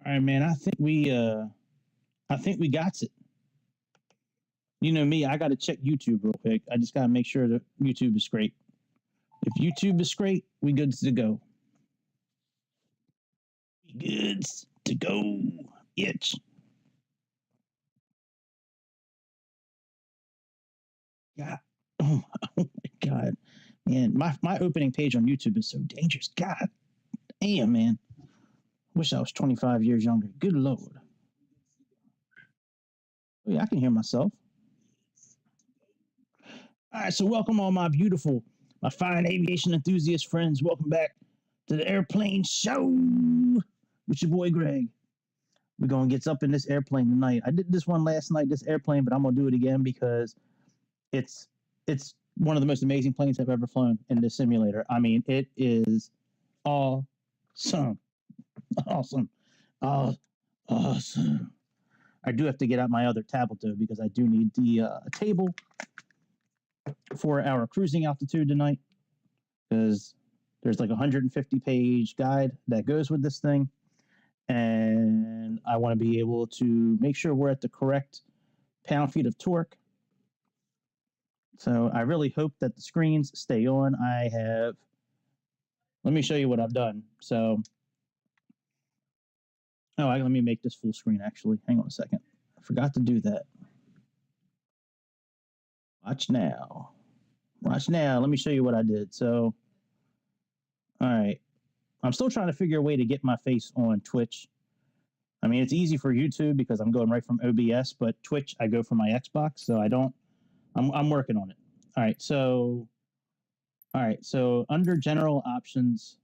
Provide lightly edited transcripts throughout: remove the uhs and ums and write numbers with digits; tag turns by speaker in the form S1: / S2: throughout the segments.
S1: All right, man. I think we got it. You know me, I got to check YouTube real quick. I just got to make sure that YouTube is great. If YouTube is great, we good to go. We good to go. Itch. God. Oh, oh my God. Man, my opening page on YouTube is so dangerous. God damn, man. Wish I was 25 years younger. Good Lord. Oh, yeah, I can hear myself. All right, so welcome all my beautiful, my fine aviation enthusiast friends. Welcome back to the Airplane Show with your boy Greg. We're gonna get up in this airplane tonight. I did this one last night, this airplane, but I'm gonna do it again because it's it's one of the most amazing planes I've ever flown in this simulator. I mean, it is awesome, awesome, awesome. I do have to get out my other tablet though because I do need the table for our cruising altitude tonight because there's like a 150-page guide that goes with this thing, and I want to be able to make sure we're at the correct pound-feet of torque. So I really hope that the screens stay on. Let me show you what I've done. So, let me make this full screen actually. Hang on a second. I forgot to do that. Watch now. Watch now. Let me show you what I did. So, all right. I'm still trying to figure a way to get my face on Twitch. I mean, it's easy for YouTube because I'm going right from OBS, but Twitch, I go from my Xbox, so I don't. I'm working on it. All right. So under general options,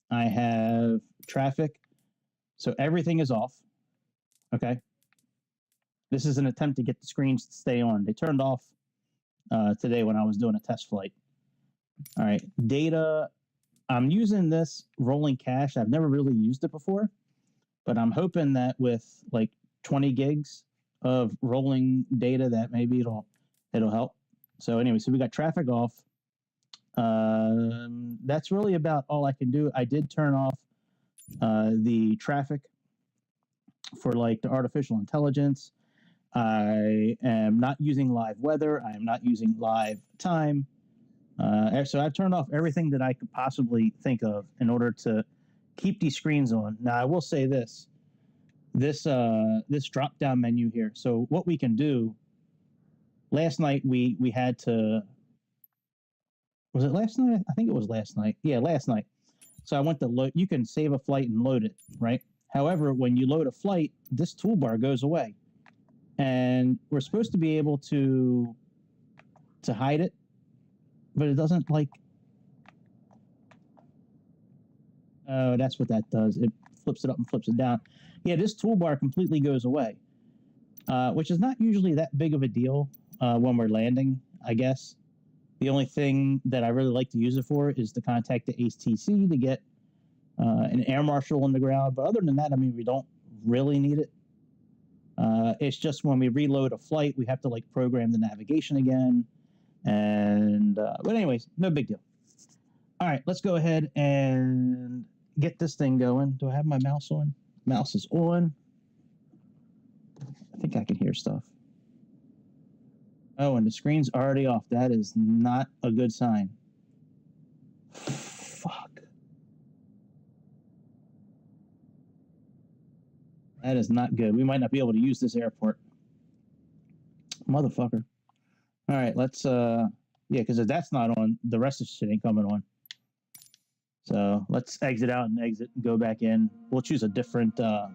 S1: I have traffic. So everything is off. Okay. This is an attempt to get the screens to stay on. They turned off today when I was doing a test flight. All right. Data. I'm using this rolling cache. I've never really used it before, but I'm hoping that with like 20 gigs of rolling data that maybe it'll help. So anyway, so we got traffic off. That's really about all I can do. I did turn off the traffic for like the artificial intelligence. I am not using live weather. I am not using live time. So I've turned off everything that I could possibly think of in order to keep these screens on. Now I will say this drop down menu here. So what we can do. Last night we had to. Was it last night? I think it was last night. Yeah, last night. So I went to load. You can save a flight and load it, right? However, when you load a flight, this toolbar goes away, and we're supposed to be able to hide it, but it doesn't like. Oh, that's what that does. It flips it up and flips it down. Yeah, this toolbar completely goes away, which is not usually that big of a deal when we're landing, I guess. The only thing that I really like to use it for is to contact the ATC to get an air marshal on the ground. But other than that, I mean, we don't really need it. It's just when we reload a flight, we have to like program the navigation again. And but anyways, no big deal. All right, let's go ahead and get this thing going. Do I have my mouse on? Mouse is on. I think I can hear stuff. Oh, and the screen's already off. That is not a good sign. Fuck. That is not good. We might not be able to use this airport. Motherfucker. All right, let's yeah, because if that's not on, the rest of the shit ain't coming on. So let's exit out and exit and go back in. We'll choose a different part.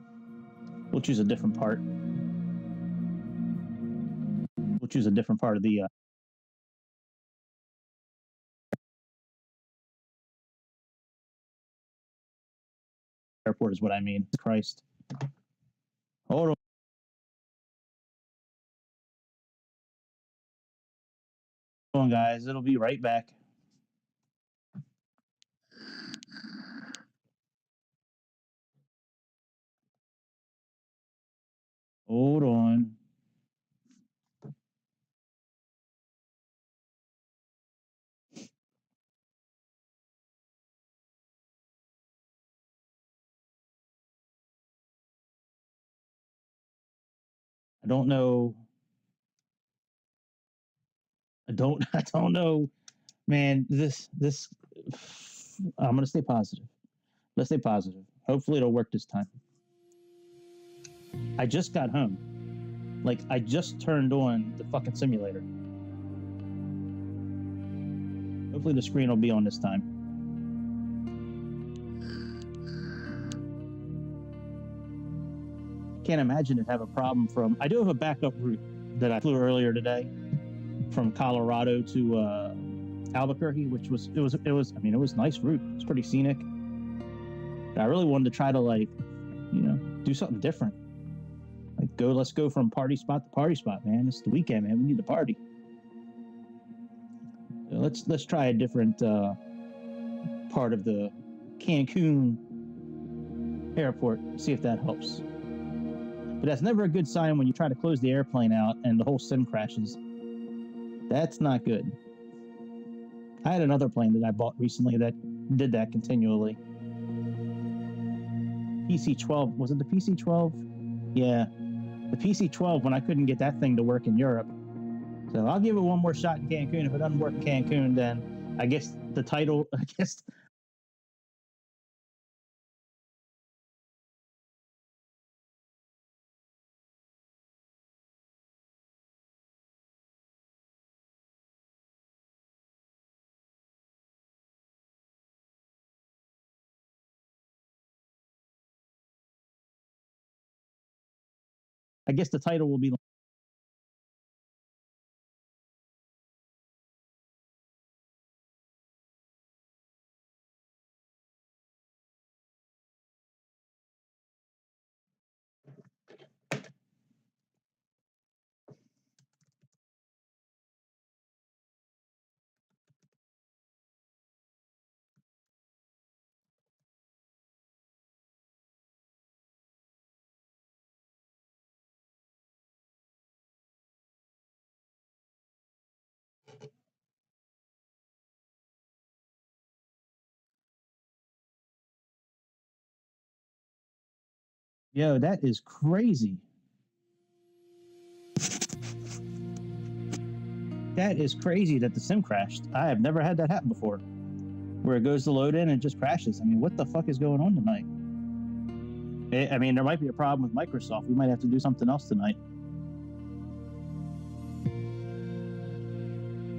S1: We'll choose a different part of the airport is what I mean. Christ. Hold on, guys. It'll be right back. Hold on. I don't know. I don't know, man. This. I'm gonna stay positive. Let's stay positive. Hopefully, it'll work this time. I just got home. Like, I just turned on the fucking simulator. Hopefully, the screen will be on this time. Can't imagine it have a problem from. I do have a backup route that I flew earlier today from Colorado to Albuquerque, which was it was. I mean, it was a nice route. It's pretty scenic. But I really wanted to try to, like, do something different. Like, let's go from party spot to party spot, man. It's the weekend, man. We need to party. So let's try a different part of the Cancun airport. See if that helps. But that's never a good sign when you try to close the airplane out and the whole sim crashes. That's not good. I had another plane that I bought recently that did that continually. PC-12, was it the PC-12? Yeah, the PC-12 when I couldn't get that thing to work in Europe. So I'll give it one more shot in Cancun. If it doesn't work in Cancun, then I guess the title, I guess the title will be. Yo, that is crazy. That is crazy that the sim crashed. I have never had that happen before. Where it goes to load in and it just crashes. I mean, what the fuck is going on tonight? I mean, there might be a problem with Microsoft. We might have to do something else tonight.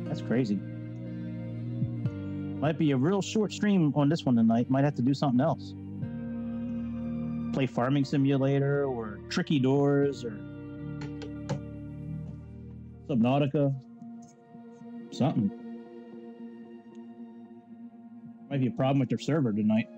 S1: That's crazy. Might be a real short stream on this one tonight. Might have to do something else. Play Farming Simulator or Tricky Doors or Subnautica. Something. Might be a problem with their server tonight.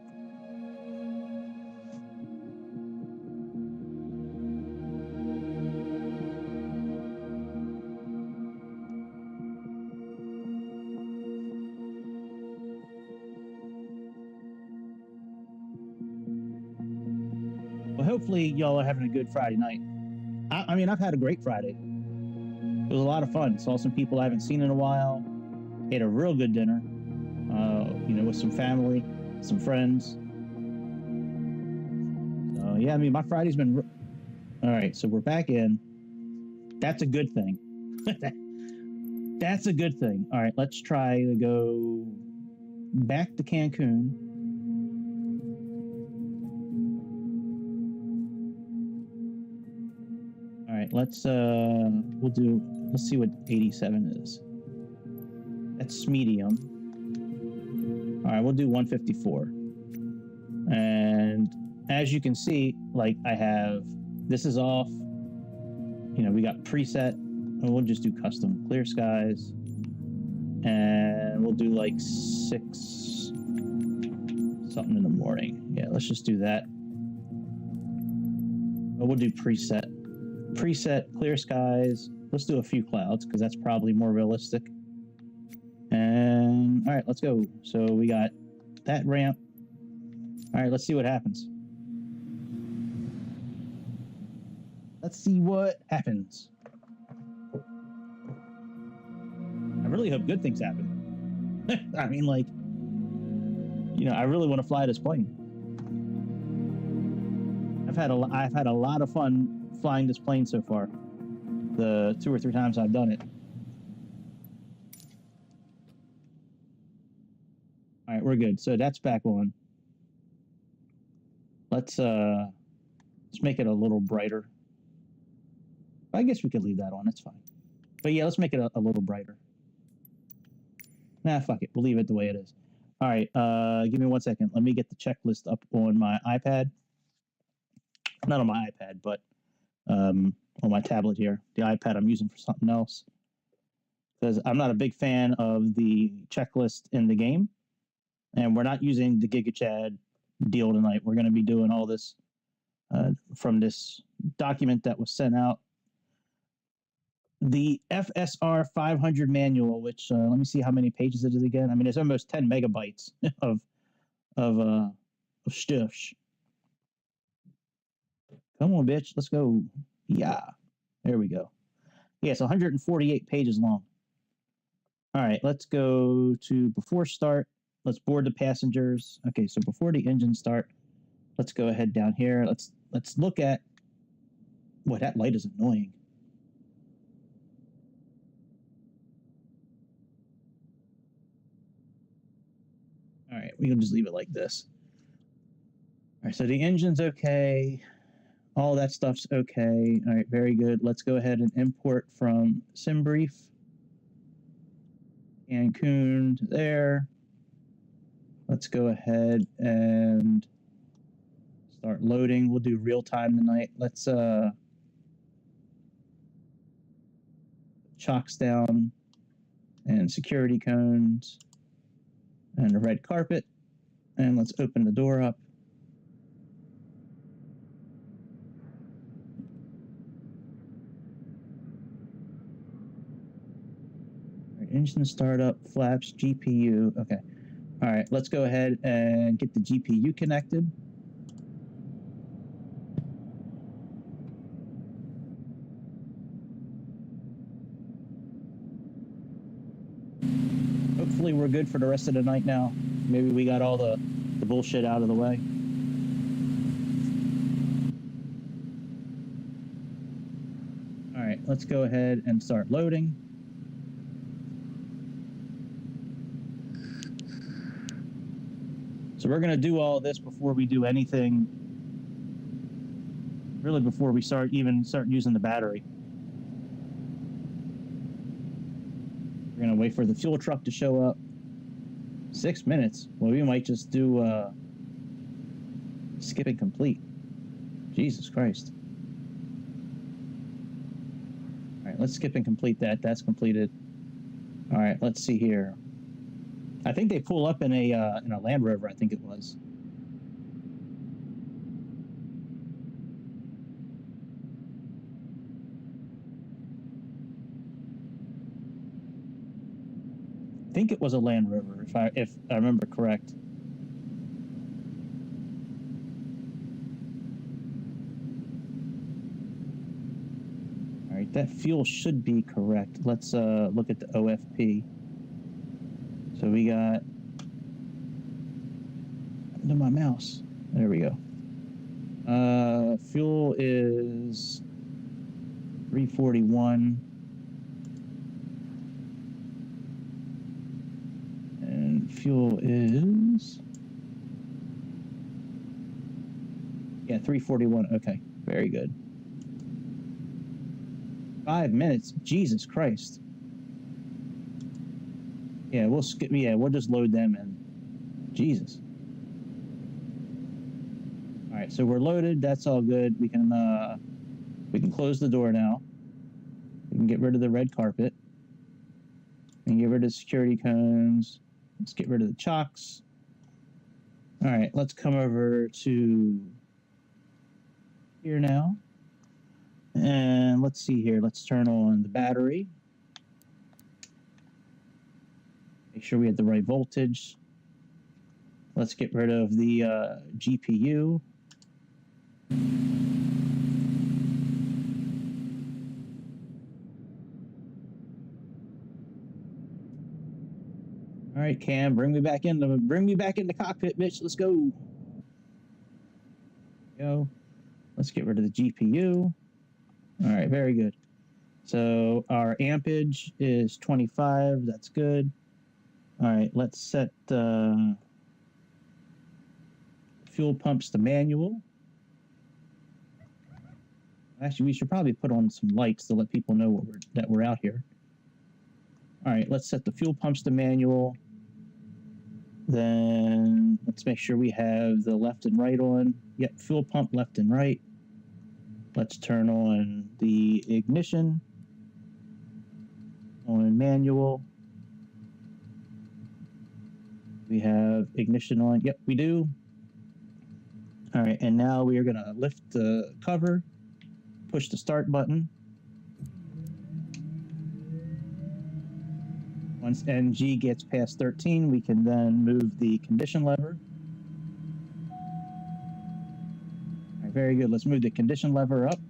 S1: Well, hopefully y'all are having a good Friday night. I mean, I've had a great Friday. It was a lot of fun. Saw some people I haven't seen in a while. Ate a real good dinner, with some family, some friends. So, yeah, I mean, my Friday's been... All right, so we're back in. That's a good thing. That's a good thing. All right, let's try to go back to Cancun. All right, let's see what 87 is. That's medium. All right, we'll do 154. And as you can see, like, this is off. We got preset, and we'll just do custom clear skies. And we'll do like 6 something in the morning. Yeah, let's just do that. But we'll do preset. Preset, clear skies. Let's do a few clouds, because that's probably more realistic. And, all right, let's go. So we got that ramp. All right, let's see what happens. Let's see what happens. I really hope good things happen. I mean, like, I really want to fly this plane. I've had a lot of fun flying this plane so far. the 2 or 3 times I've done it. All right, we're good. So that's back on. Let's make it a little brighter. I guess we could leave that on. It's fine. But yeah, let's make it a little brighter. Nah, fuck it. We'll leave it the way it is. All right. Give me 1 second. Let me get the checklist up on my iPad. Not on my iPad, but on my tablet here. The iPad I'm using for something else. Because I'm not a big fan of the checklist in the game. And we're not using the GigaChad deal tonight. We're going to be doing all this from this document that was sent out. The FSR 500 manual, which let me see how many pages it is again. I mean, it's almost 10 megabytes of stuff. Come on, bitch. Let's go. Yeah. There we go. Yeah, it's 148 pages long. All right, let's go to before start. Let's board the passengers. Okay, so before the engine start, let's go ahead down here. Let's look at. Boy, that light is annoying. All right, we can just leave it like this. All right, so the engine's okay. All that stuff's okay. All right, very good. Let's go ahead and import from SimBrief. Cancun to there. Let's go ahead and start loading. We'll do real time tonight. Let's chocks down and security cones and a red carpet. And let's open the door up. All right, engine startup, flaps, GPU. Okay. All right, let's go ahead and get the GPU connected. Hopefully we're good for the rest of the night now. Maybe we got all the bullshit out of the way. All right, let's go ahead and start loading. So we're going to do all this before we do anything, really before we start using the battery. We're going to wait for the fuel truck to show up. 6 minutes. Well, we might just do skipping complete. Jesus Christ. All right, let's skip and complete that. That's completed. All right, let's see here. I think they pull up in a Land Rover, I think it was. I think it was a Land Rover, if I remember correct. All right, that fuel should be correct. Let's look at the OFP. So we got under my mouse. There we go. Fuel is 341. And fuel is 341. Okay, very good. 5 minutes. Jesus Christ. Yeah, we'll skip. Yeah, we'll just load them in. Jesus. All right, so we're loaded. That's all good. We can close the door now. We can get rid of the red carpet. And get rid of the security cones. Let's get rid of the chocks. All right, let's come over to here now. And let's see here. Let's turn on the battery. Make sure we have the right voltage. Let's get rid of the GPU. All right, Cam, bring me back in the cockpit, bitch. Let's go. Let's get rid of the GPU. All right, very good. So our ampage is 25. That's good. All right, let's set fuel pumps to manual. Actually, we should probably put on some lights to let people know that we're out here. All right, let's set the fuel pumps to manual. Then let's make sure we have the left and right on. Yep, fuel pump left and right. Let's turn on the ignition on manual. We have ignition on. Yep, we do. All right, and now we are going to lift the cover, push the start button. Once NG gets past 13, we can then move the condition lever. All right, very good. Let's move the condition lever up.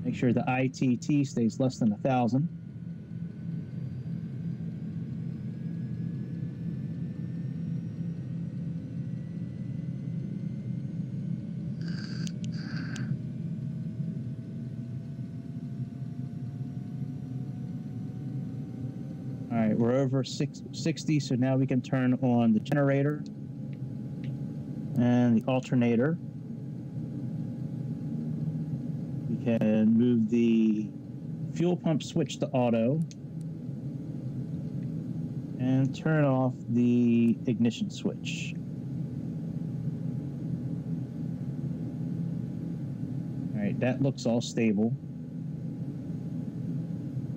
S1: Make sure the ITT stays less than 1,000. All right, we're over 60, so now we can turn on the generator and the alternator. We can move the fuel pump switch to auto and turn off the ignition switch. All right, that looks all stable.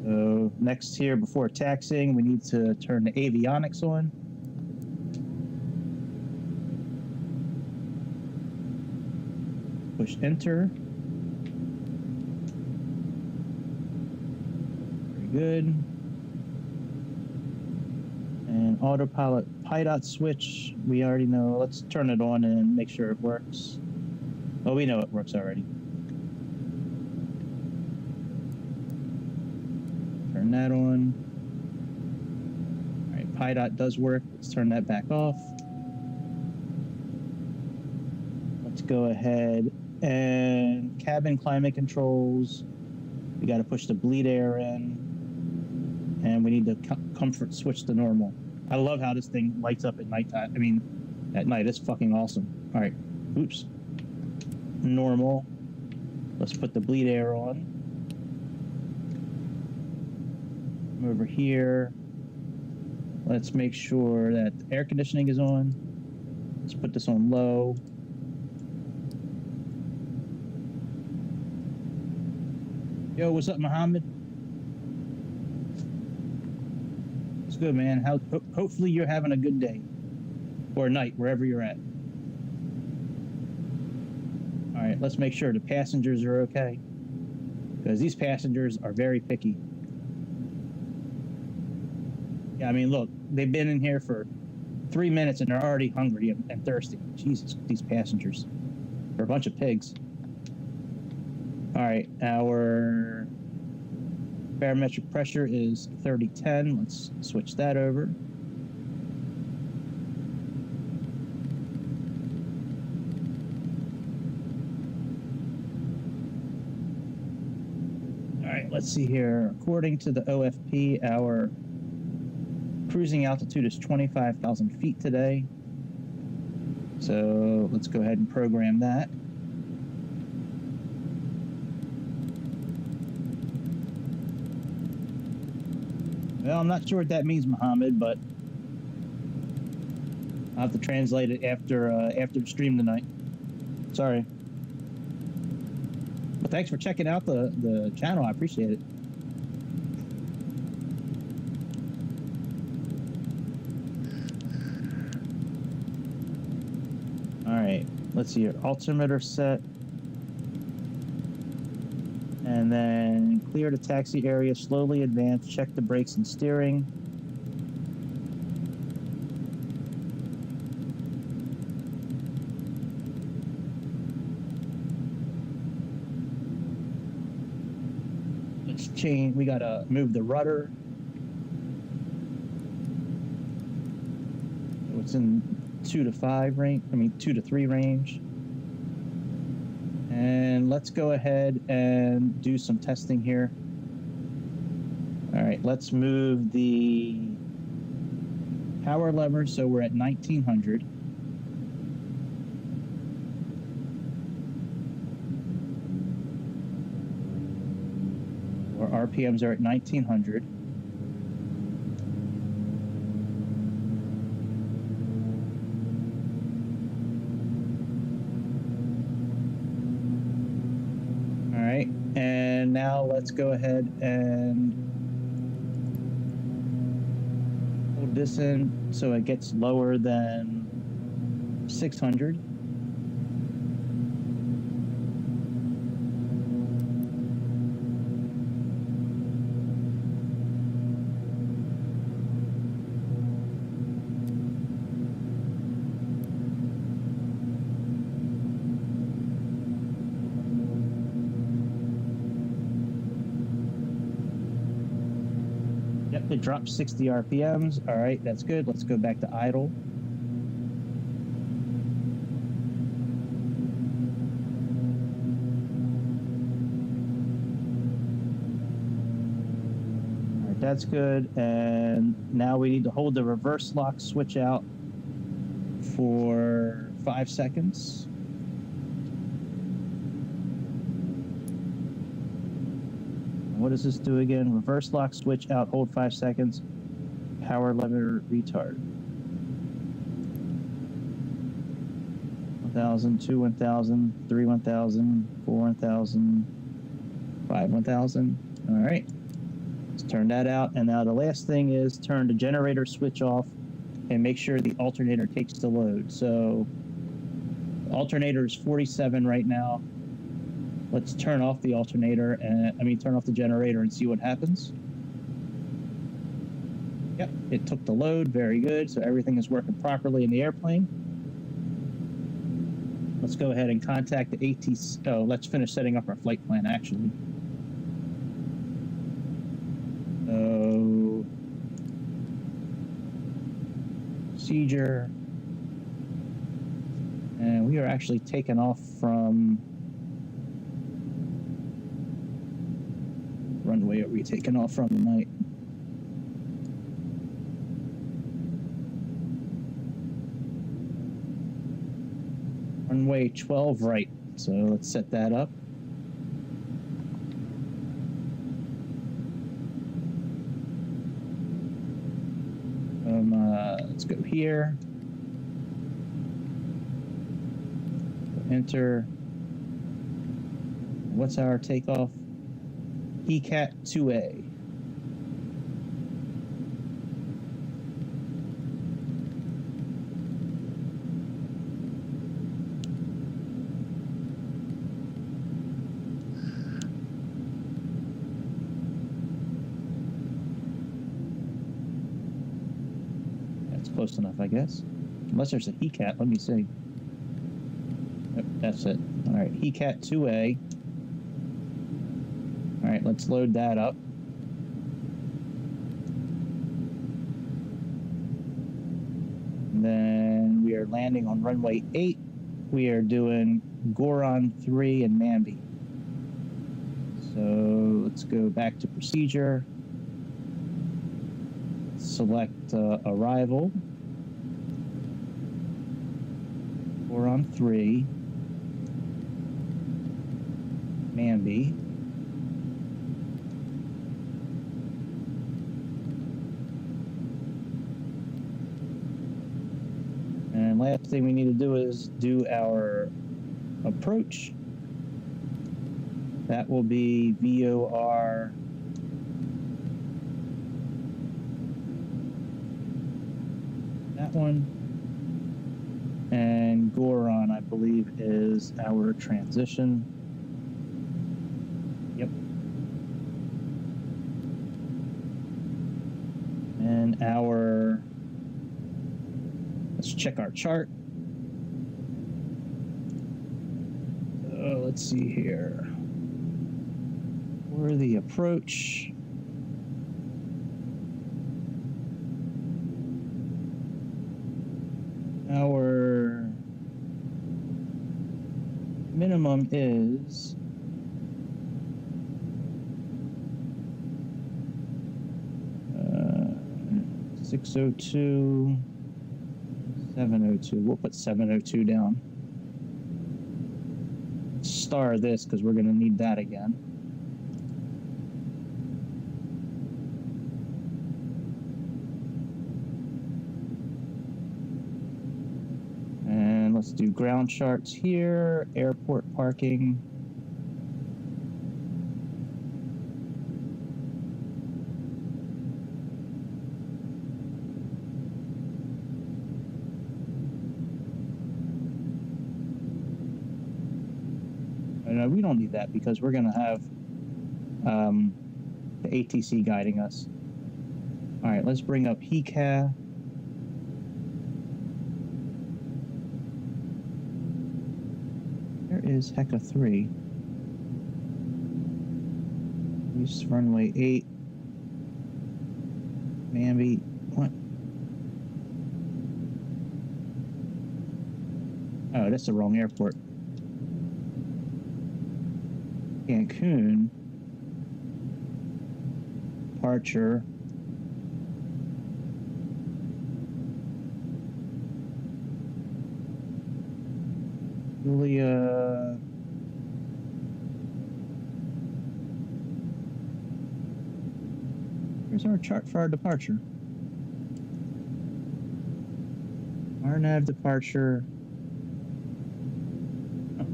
S1: So next here, before taxiing, we need to turn the avionics on. Push enter. Very good. And autopilot PIDOT switch, we already know. Let's turn it on and make sure it works. Oh, we know it works already. Turn that on. All right, PIDOT does work. Let's turn that back off. Let's go ahead and cabin climate controls. We got to push the bleed air in, and we need the comfort switch to normal. I love how this thing lights up at nighttime. I mean, at night, it's fucking awesome. All right, oops. Normal. Let's put the bleed air on. Over here, let's make sure that the air conditioning is on. Let's put this on low. Yo, what's up, Muhammad? It's good, man. Hopefully you're having a good day or night, wherever you're at. All right, let's make sure the passengers are okay, because these passengers are very picky. Yeah, I mean, look, they've been in here for 3 minutes and they're already hungry and thirsty. Jesus, these passengers. They're a bunch of pigs. All right, our barometric pressure is 3010. Let's switch that over. All right, let's see here. According to the OFP, our cruising altitude is 25,000 feet today. So let's go ahead and program that. Well, I'm not sure what that means, Muhammad, but I'll have to translate it after the stream tonight. Sorry. But thanks for checking out the channel. I appreciate it. All right, let's see here. Altimeter set. And then clear the taxi area, slowly advance, check the brakes and steering. Let's change, we gotta move the rudder. It's in 2 to 5 range, 2 to 3 range. And let's go ahead and do some testing here. All right, let's move the power lever so we're at 1900. Our RPMs are at 1900. All right, and now let's go ahead and hold this in so it gets lower than 600. Yep, it dropped 60 RPMs. All right, that's good. Let's go back to idle. All right, that's good. And now we need to hold the reverse lock switch out for 5 seconds. What does this do again? Reverse lock switch out, hold 5 seconds. Power lever retard. 1000, 2 1000, 3 1000, 4 1000, 5 1000. All right. Let's turn that out. And now the last thing is turn the generator switch off and make sure the alternator takes the load. So the alternator is 47 right now. Let's turn off the alternator, and turn off the generator and see what happens. Yep, it took the load, very good. So everything is working properly in the airplane. Let's go ahead and contact the ATC. Oh, let's finish setting up our flight plan, actually. So, procedure. And we are actually taking off from runway are we taking off from tonight? Runway 12 right. So let's set that up. Let's go here. Enter. What's our takeoff? ECAT 2A. That's close enough, I guess. Unless there's a ECAT, let me see. Yep, that's it. All right, ECAT 2A. All right, let's load that up. And then we are landing on runway 8. We are doing Goron 3 and Manby. So let's go back to procedure. Select arrival. Goron 3. Manby. And last thing we need to do is do our approach. That will be VOR that one. And Goron, I believe, is our transition. Yep. And our, let's check our chart. Let's see here. For the approach, our minimum is 602, 702. We'll put 702 down. Star this because we're going to need that again. And let's do ground charts here, airport parking. No, we don't need that because we're going to have the ATC guiding us. All right, let's bring up HECA. Where is HECA 3? Use runway 8. Mamby. What? Oh, that's the wrong airport. Cancun. Departure. Julia. Here's our chart for our departure. RNAV departure. Oh.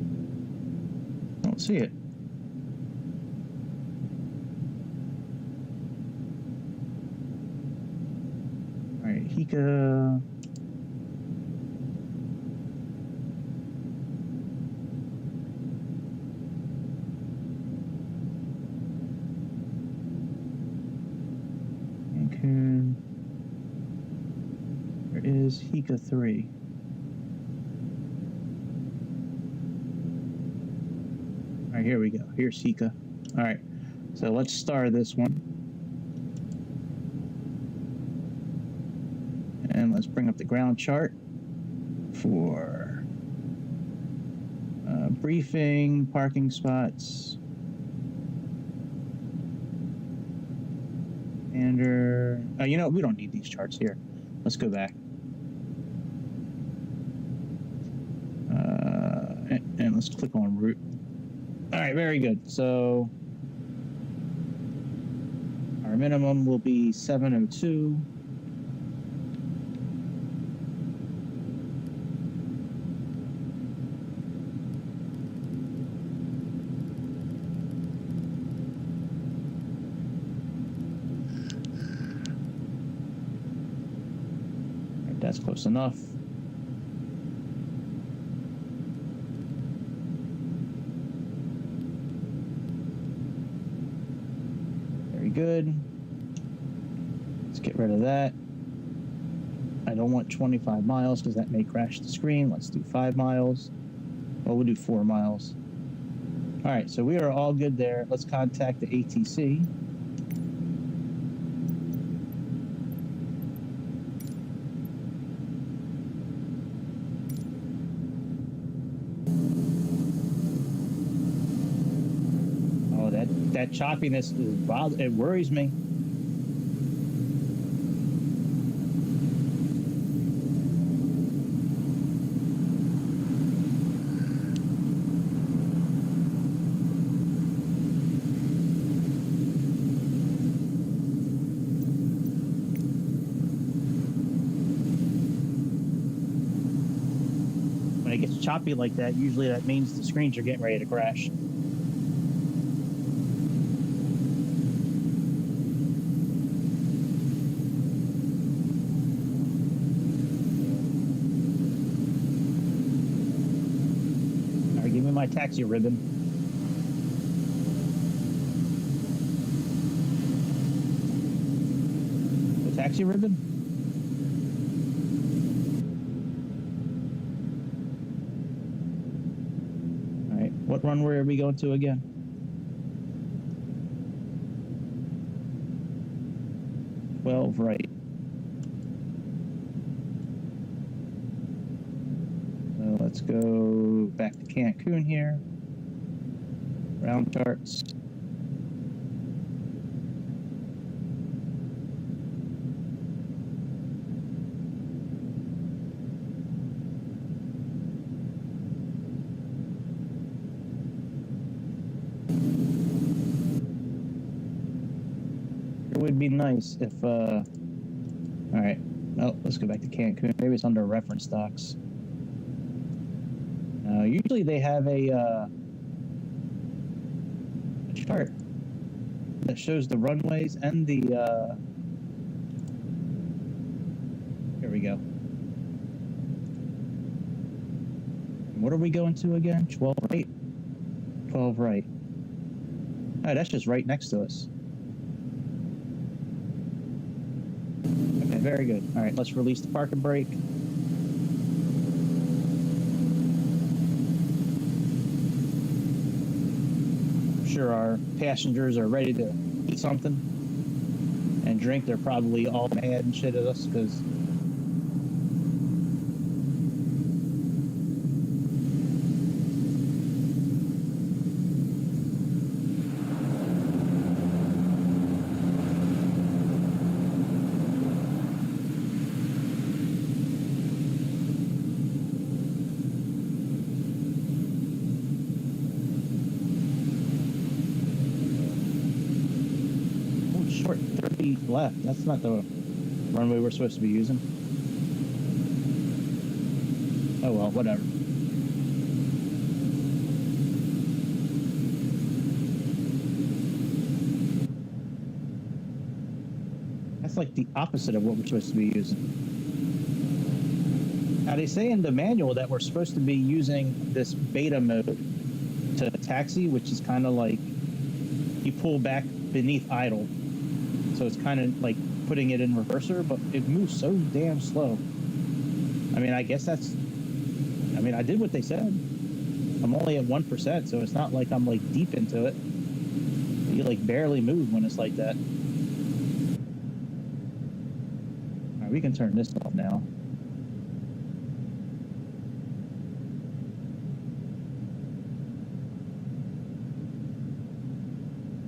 S1: Don't see it. All right, HECA. Cancun. Where is HECA 3? All right, here we go. Here's HECA. All right, so let's star this one. And let's bring up the ground chart for briefing, parking spots, and you know, we don't need these charts here. Let's go back. And let's click on route. All right, very good. So our minimum will be 702. That's close enough. Very good. Let's get rid of that. I don't want 25 miles because that may crash the screen. Let's do 5 miles. Well, we'll do 4 miles. All right, so we are all good there. Let's contact the ATC. That choppiness is wild. It worries me. When it gets choppy like that, usually that means the screens are getting ready to crash. Give me my taxi ribbon. The taxi ribbon? All right, what runway are we going to again? Right. So Let's go back to Cancun here. Round charts. It would be nice if, all right, oh, let's go back to Cancun. Maybe it's under reference stocks. Usually they have a chart that shows the runways and the, here we go. What are we going to again? 12 right? 12 right. Oh, that's just right next to us. Okay, very good. All right, let's release the parking brake. I'm sure our passengers are ready to eat something and drink. They're probably all mad and shit at us because short 30 left. That's not the runway we're supposed to be using. Oh well, whatever. That's like the opposite of what we're supposed to be using. Now they say in the manual that we're supposed to be using this beta mode to taxi, which is kind of like you pull back beneath idle. So it's kind of like putting it in reverser, but it moves so damn slow. I mean, I guess that's, I mean, I did what they said. I'm only at 1%, so it's not like I'm like deep into it. You like barely move when it's like that. All right, we can turn this off now.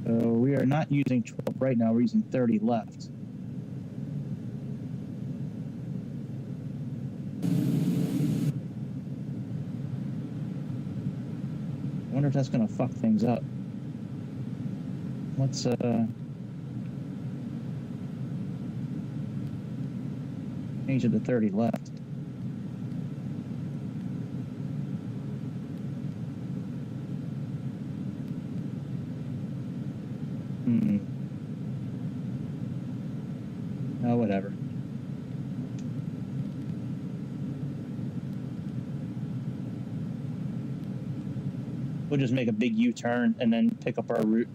S1: So we are not using 12 right now, we're using 30 left. I wonder if that's going to fuck things up. Let's change it to 30 left. Oh, whatever. We'll just make a big U-turn and then pick up our route.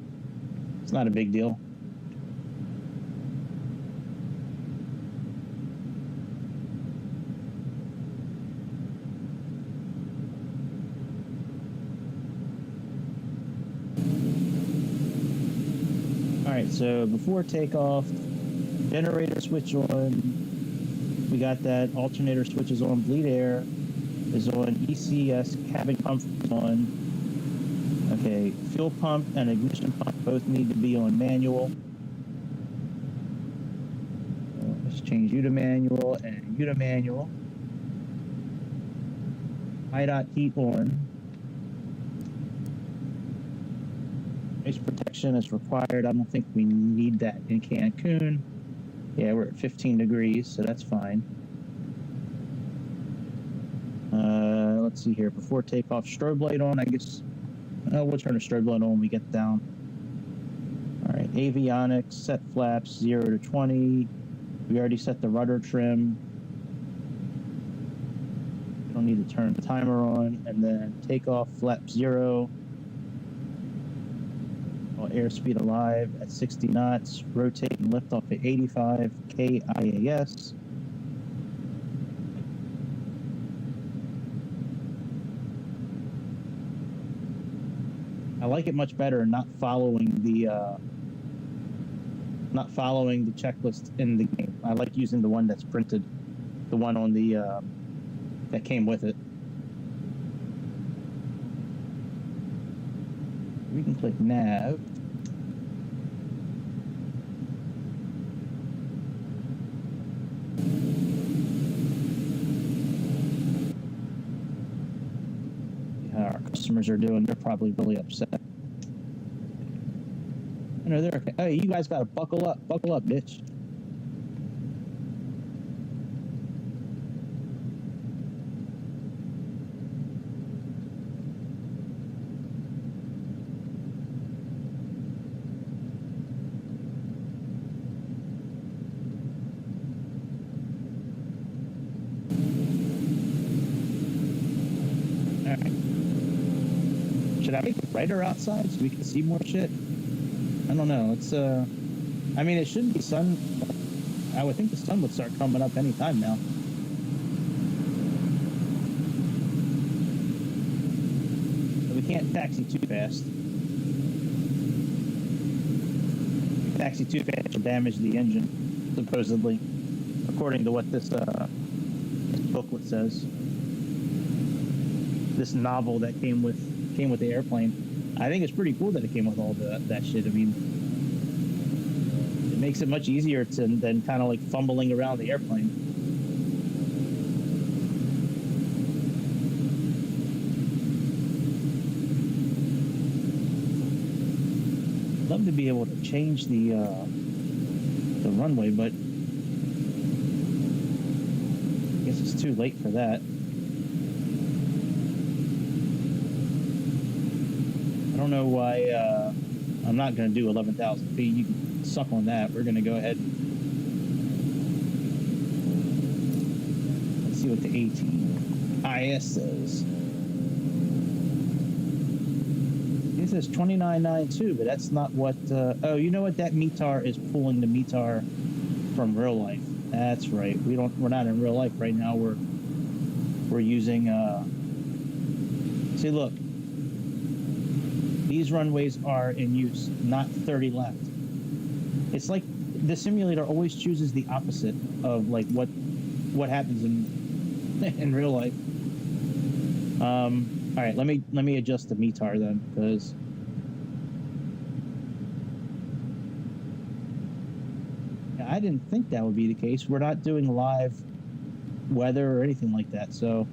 S1: It's not a big deal. All right, so before takeoff, generator switch on. We got that. Alternator switch is on. Bleed air is on. ECS cabin comfort is on. Okay, fuel pump and ignition pump both need to be on manual. So let's change U to manual and U to manual. IDOT heat on. Ice protection is required. I don't think we need that in Cancun. Yeah, we're at 15 degrees, so that's fine. Let's see here. Before takeoff, strobe light on. I guess we'll turn the strobe light on when we get down. All right, avionics, set flaps 0 to 20. We already set the rudder trim. We don't need to turn the timer on. And then takeoff, flap 0. Airspeed alive at 60 knots. Rotate and lift off at 85 KIAS. I like it much better not following the checklist in the game. I like using the one that's printed, the one on the that came with it. We can click nav. See how our customers are doing. They're probably really upset. I know they're okay. Hey, you guys got to buckle up, bitch. All right. Should I make it brighter outside so we can see more shit? I don't know. It's I mean, it shouldn't be sun. I would think the sun would start coming up anytime now. But we can't taxi too fast. If we taxi too fast, will damage the engine, supposedly, according to what this booklet says. This novel that came with the airplane. I think it's pretty cool that it came with all that shit. I mean, it makes it much easier than kind of like fumbling around the airplane. I'd love to be able to change the runway, but I guess it's too late for that. I don't know why I'm not going to do 11,000 feet. You can suck on that. We're going to go ahead. Let's see what the ATIS says. It says 2992, but that's not what. Oh, you know what? That METAR is pulling the METAR from real life. That's right. We're not in real life right now. We're using. See, look. These runways are in use, not 30 left. It's like the simulator always chooses the opposite of like what happens in real life. All right, let me adjust the METAR then, because I didn't think that would be the case. We're not doing live weather or anything like that, so.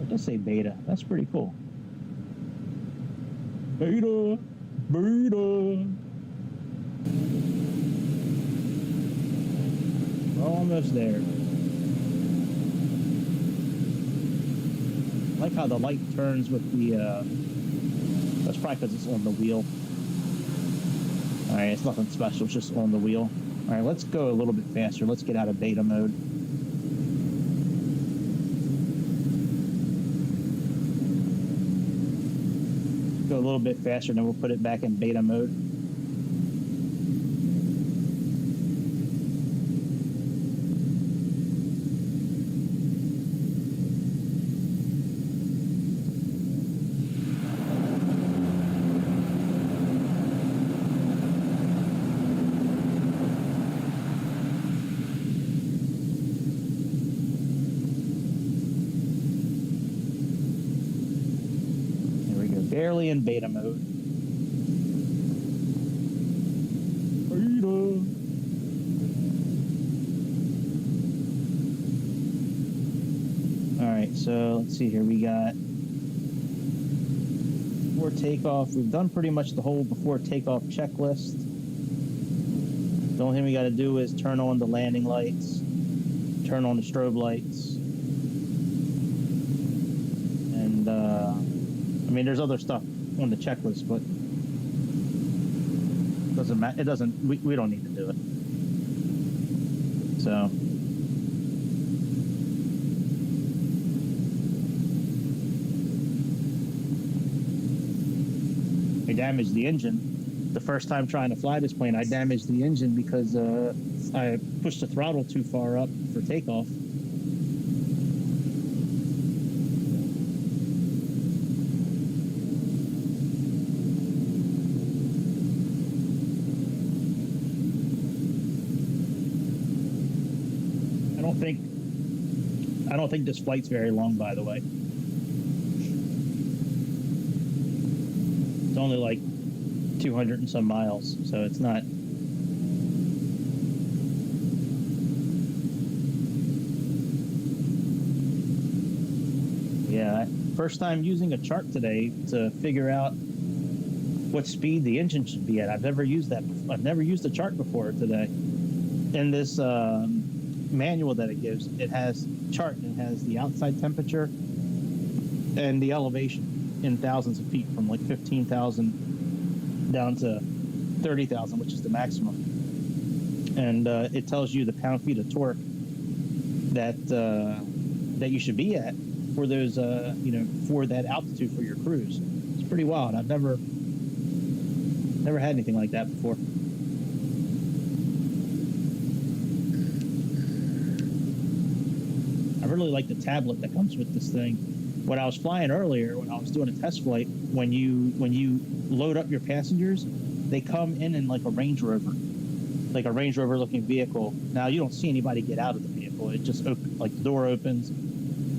S1: Let's say beta. That's pretty cool. Beta. We're almost there. I like how the light turns with the. That's probably because it's on the wheel. All right, it's nothing special. It's just on the wheel. All right, let's go a little bit faster. Let's get out of beta mode. Go a little bit faster, and then we'll put it back in beta mode. Barely in beta mode. Beta. All right, so let's see here. We got before takeoff. We've done pretty much the whole before takeoff checklist. The only thing we got to do is turn on the landing lights, turn on the strobe lights, and I mean, there's other stuff on the checklist, but it doesn't matter. It doesn't. We don't need to do it. So. I damaged the engine. The first time trying to fly this plane, I damaged the engine because I pushed the throttle too far up for takeoff. I don't think this flight's very long, by the way. It's only like 200 and some miles, so it's not. Yeah, first time using a chart today to figure out what speed the engine should be at. I've never used that. I've never used a chart before today. In this manual that it gives, it has chart. It has the outside temperature and the elevation in thousands of feet, from like 15,000 down to 30,000, which is the maximum. And it tells you the pound-feet of torque that that you should be at for those, for that altitude for your cruise. It's pretty wild. I've never had anything like that before. I really like the tablet that comes with this thing. When I was flying earlier, when I was doing a test flight, when you load up your passengers, they come in like a Range Rover, like a Range Rover looking vehicle. Now you don't see anybody get out of the vehicle. It just like the door opens.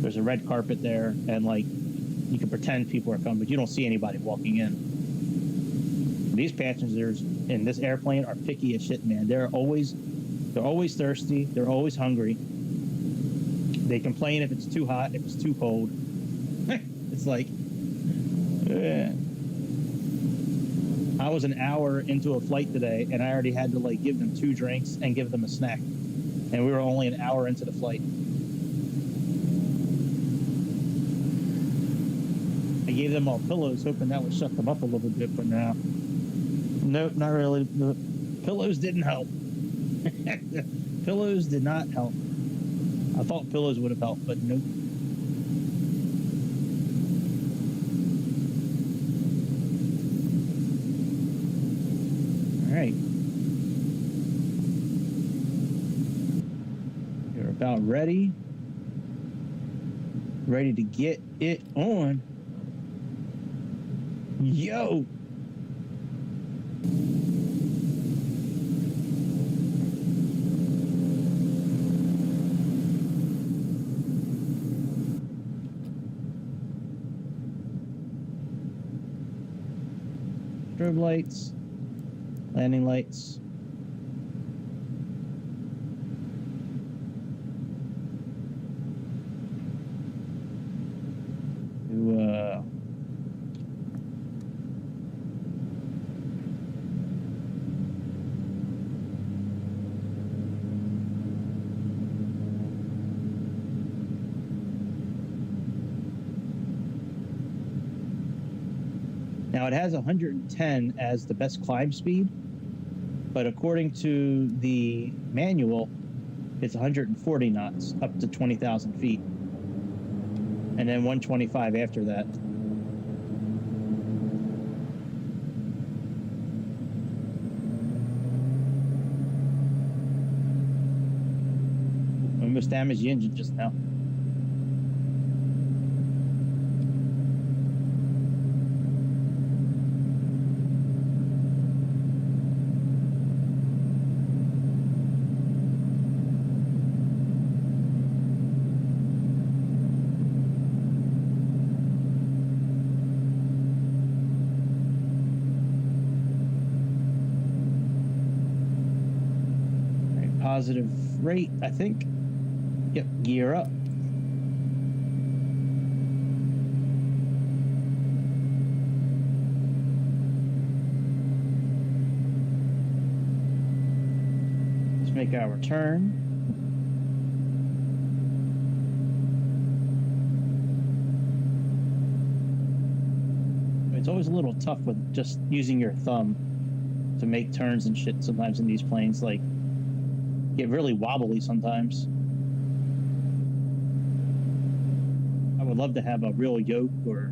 S1: There's a red carpet there, and like you can pretend people are coming, but you don't see anybody walking in. These passengers in this airplane are picky as shit, man. They're always thirsty. They're always hungry. They complain if it's too hot, if it's too cold. It's like, I was an hour into a flight today, and I already had to like give them 2 drinks and give them a snack, and we were only an hour into the flight. I gave them all pillows, hoping that would shut them up a little bit, but no. Nope, not really. The pillows didn't help. Pillows did not help. I thought pillows would have helped, but nope. All right. You're about ready. Ready to get it on. Yo! Strobe lights, landing lights. Now it has 110 as the best climb speed, but according to the manual, it's 140 knots up to 20,000 feet, and then 125 after that. Almost damaged the engine just now. Positive rate, I think. Yep, gear up. Let's make our turn. It's always a little tough with just using your thumb to make turns and shit sometimes in these planes. Like, get really wobbly sometimes. I would love to have a real yoke, or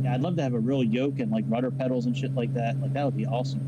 S1: yeah, I'd love to have a real yoke and like rudder pedals and shit like that. Like, that would be awesome.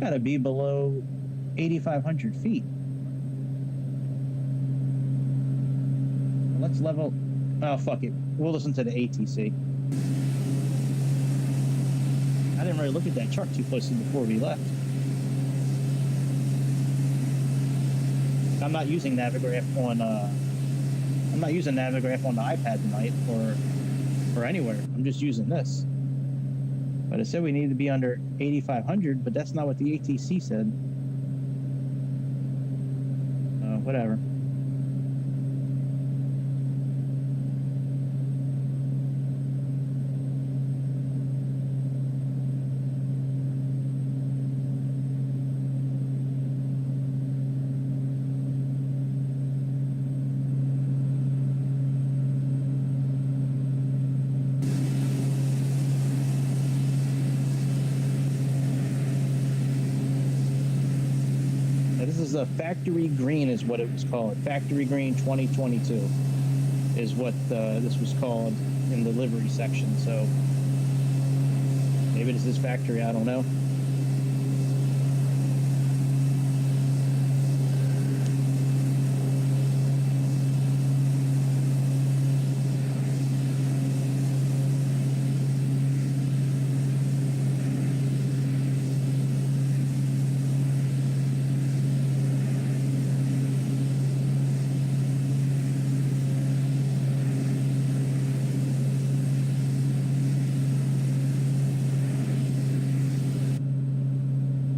S1: got to be below 8,500 feet. Let's level. Oh, fuck it. We'll listen to the ATC. I didn't really look at that chart too closely before we left. I'm not using Navigraph on. I'm not using Navigraph on the iPad tonight or anywhere. I'm just using this. But it said we needed to be under 8,500, but that's not what the ATC said. Whatever. This is a factory green is what it was called. Factory green 2022 is what this was called in the livery section. So maybe this is factory, I don't know.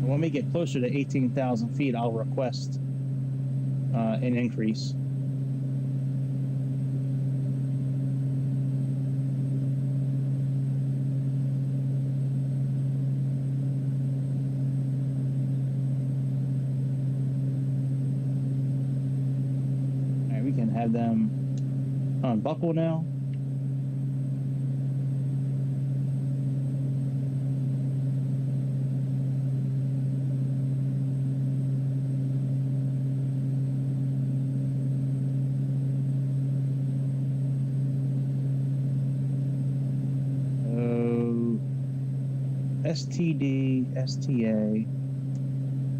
S1: When we get closer to 18,000 feet, I'll request an increase. All right, we can have them unbuckle now. STD, STA.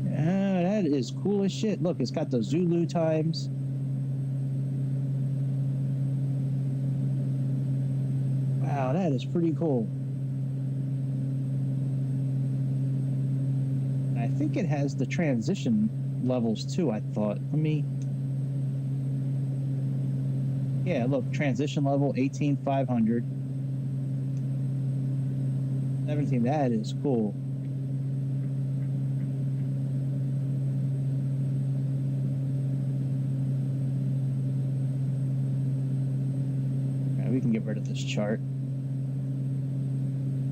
S1: That is cool as shit. Look, it's got the Zulu times. Wow, that is pretty cool. I think it has the transition levels too, I thought. Let me... Yeah, look, transition level 18,500. 17, that is cool. Right, we can get rid of this chart.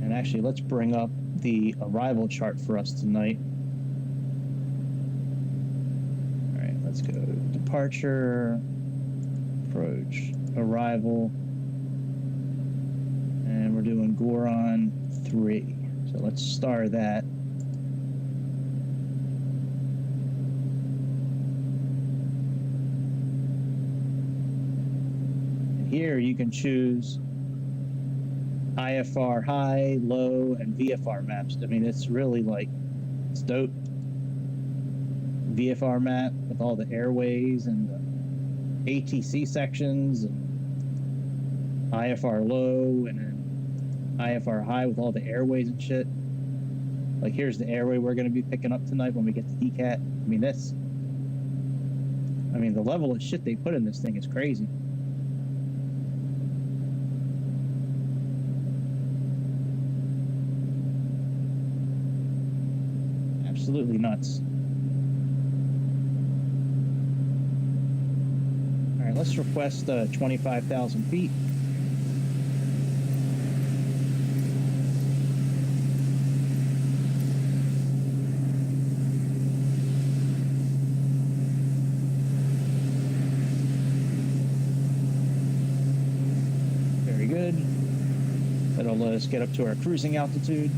S1: And actually, let's bring up the arrival chart for us tonight. All right, let's go departure, approach, arrival. And we're doing Goron 3. So let's star that. And here you can choose IFR high, low, and VFR maps. I mean, it's really like, it's dope. VFR map with all the airways and the ATC sections, and IFR low, and then IFR high with all the airways and shit. Like, here's the airway we're going to be picking up tonight when we get to DCAT. I mean, the level of shit they put in this thing is crazy. Absolutely nuts. All right, let's request 25,000 feet. Good. That'll let us get up to our cruising altitude.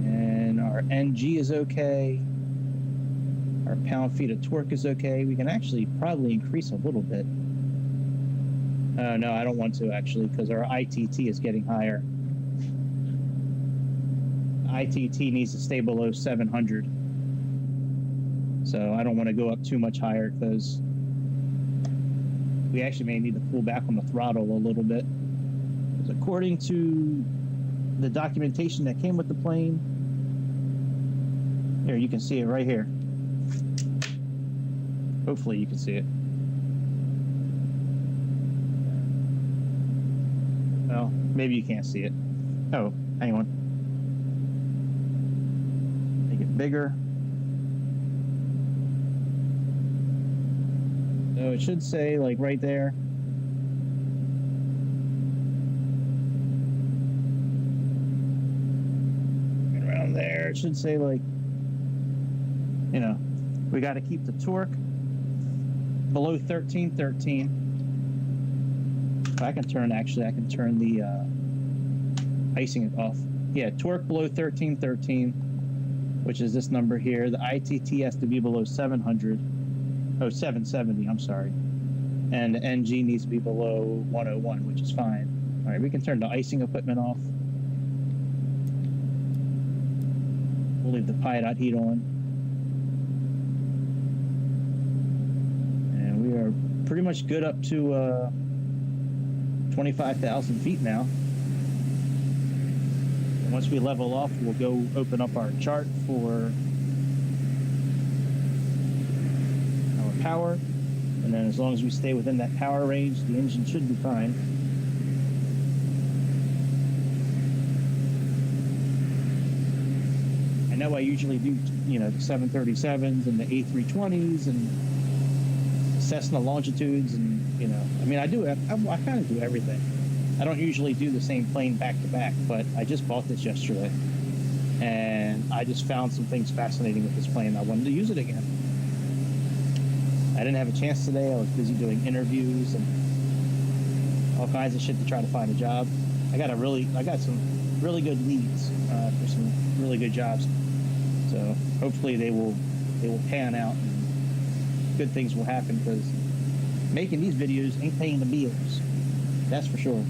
S1: And our NG is okay. Our pound-feet of torque is okay. We can actually probably increase a little bit. No, I don't want to actually, because our ITT is getting higher. ITT needs to stay below 700. So I don't want to go up too much higher, because we actually may need to pull back on the throttle a little bit. Because according to the documentation that came with the plane, here, you can see it right here. Hopefully you can see it. Well, maybe you can't see it. Oh, hang on. Make it bigger. So it should say, like, right there. Right around there, it should say, like, you know, we got to keep the torque below 1313. I can turn the icing off. Yeah, torque below 1313, which is this number here. The ITT has to be below 700. Oh, 770, I'm sorry. And the NG needs to be below 101, which is fine. All right, we can turn the icing equipment off. We'll leave the pilot heat on. And we are pretty much good up to 25,000 feet now. And once we level off, we'll go open up our chart for our power. And then as long as we stay within that power range, the engine should be fine. I know I usually do, you know, the 737s and the A320s and Cessna Longitudes, and, you know, I mean, I kind of do everything. I don't usually do the same plane back to back, but I just bought this yesterday, and I just found some things fascinating with this plane. I wanted to use it again. I didn't have a chance today. I was busy doing interviews and all kinds of shit to try to find a job. I got some really good leads for some really good jobs. So hopefully they will pan out and good things will happen, because making these videos ain't paying the bills. That's for sure.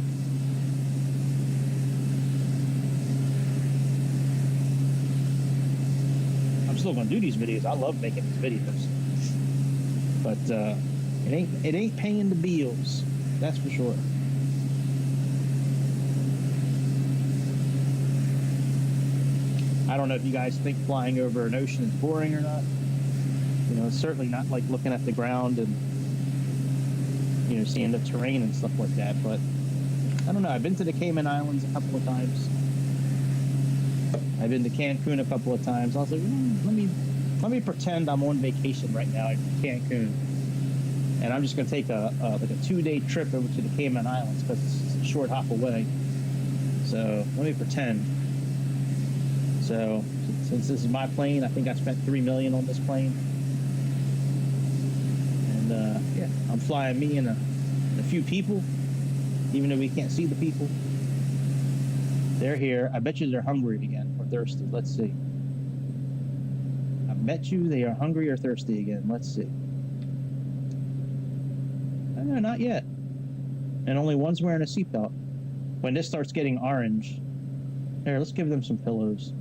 S1: I'm still gonna do these videos. I love making these videos, but it ain't paying the bills. That's for sure. I don't know if you guys think flying over an ocean is boring or not. You know, it's certainly not like looking at the ground and, you know, seeing the terrain and stuff like that. But I don't know. I've been to the Cayman Islands a couple of times. I've been to Cancun a couple of times. I was like, let me pretend I'm on vacation right now in Cancun, and I'm just going to take a 2-day trip over to the Cayman Islands, because it's a short hop away. So let me pretend. So since this is my plane, I think I spent $3 million on this plane. Yeah, I'm flying me and a few people, even though we can't see the people. They're here. I bet you they're hungry again or thirsty. Let's see. I bet you they are hungry or thirsty again. Let's see. No, not yet. And only one's wearing a seatbelt. When this starts getting orange, here, let's give them some pillows.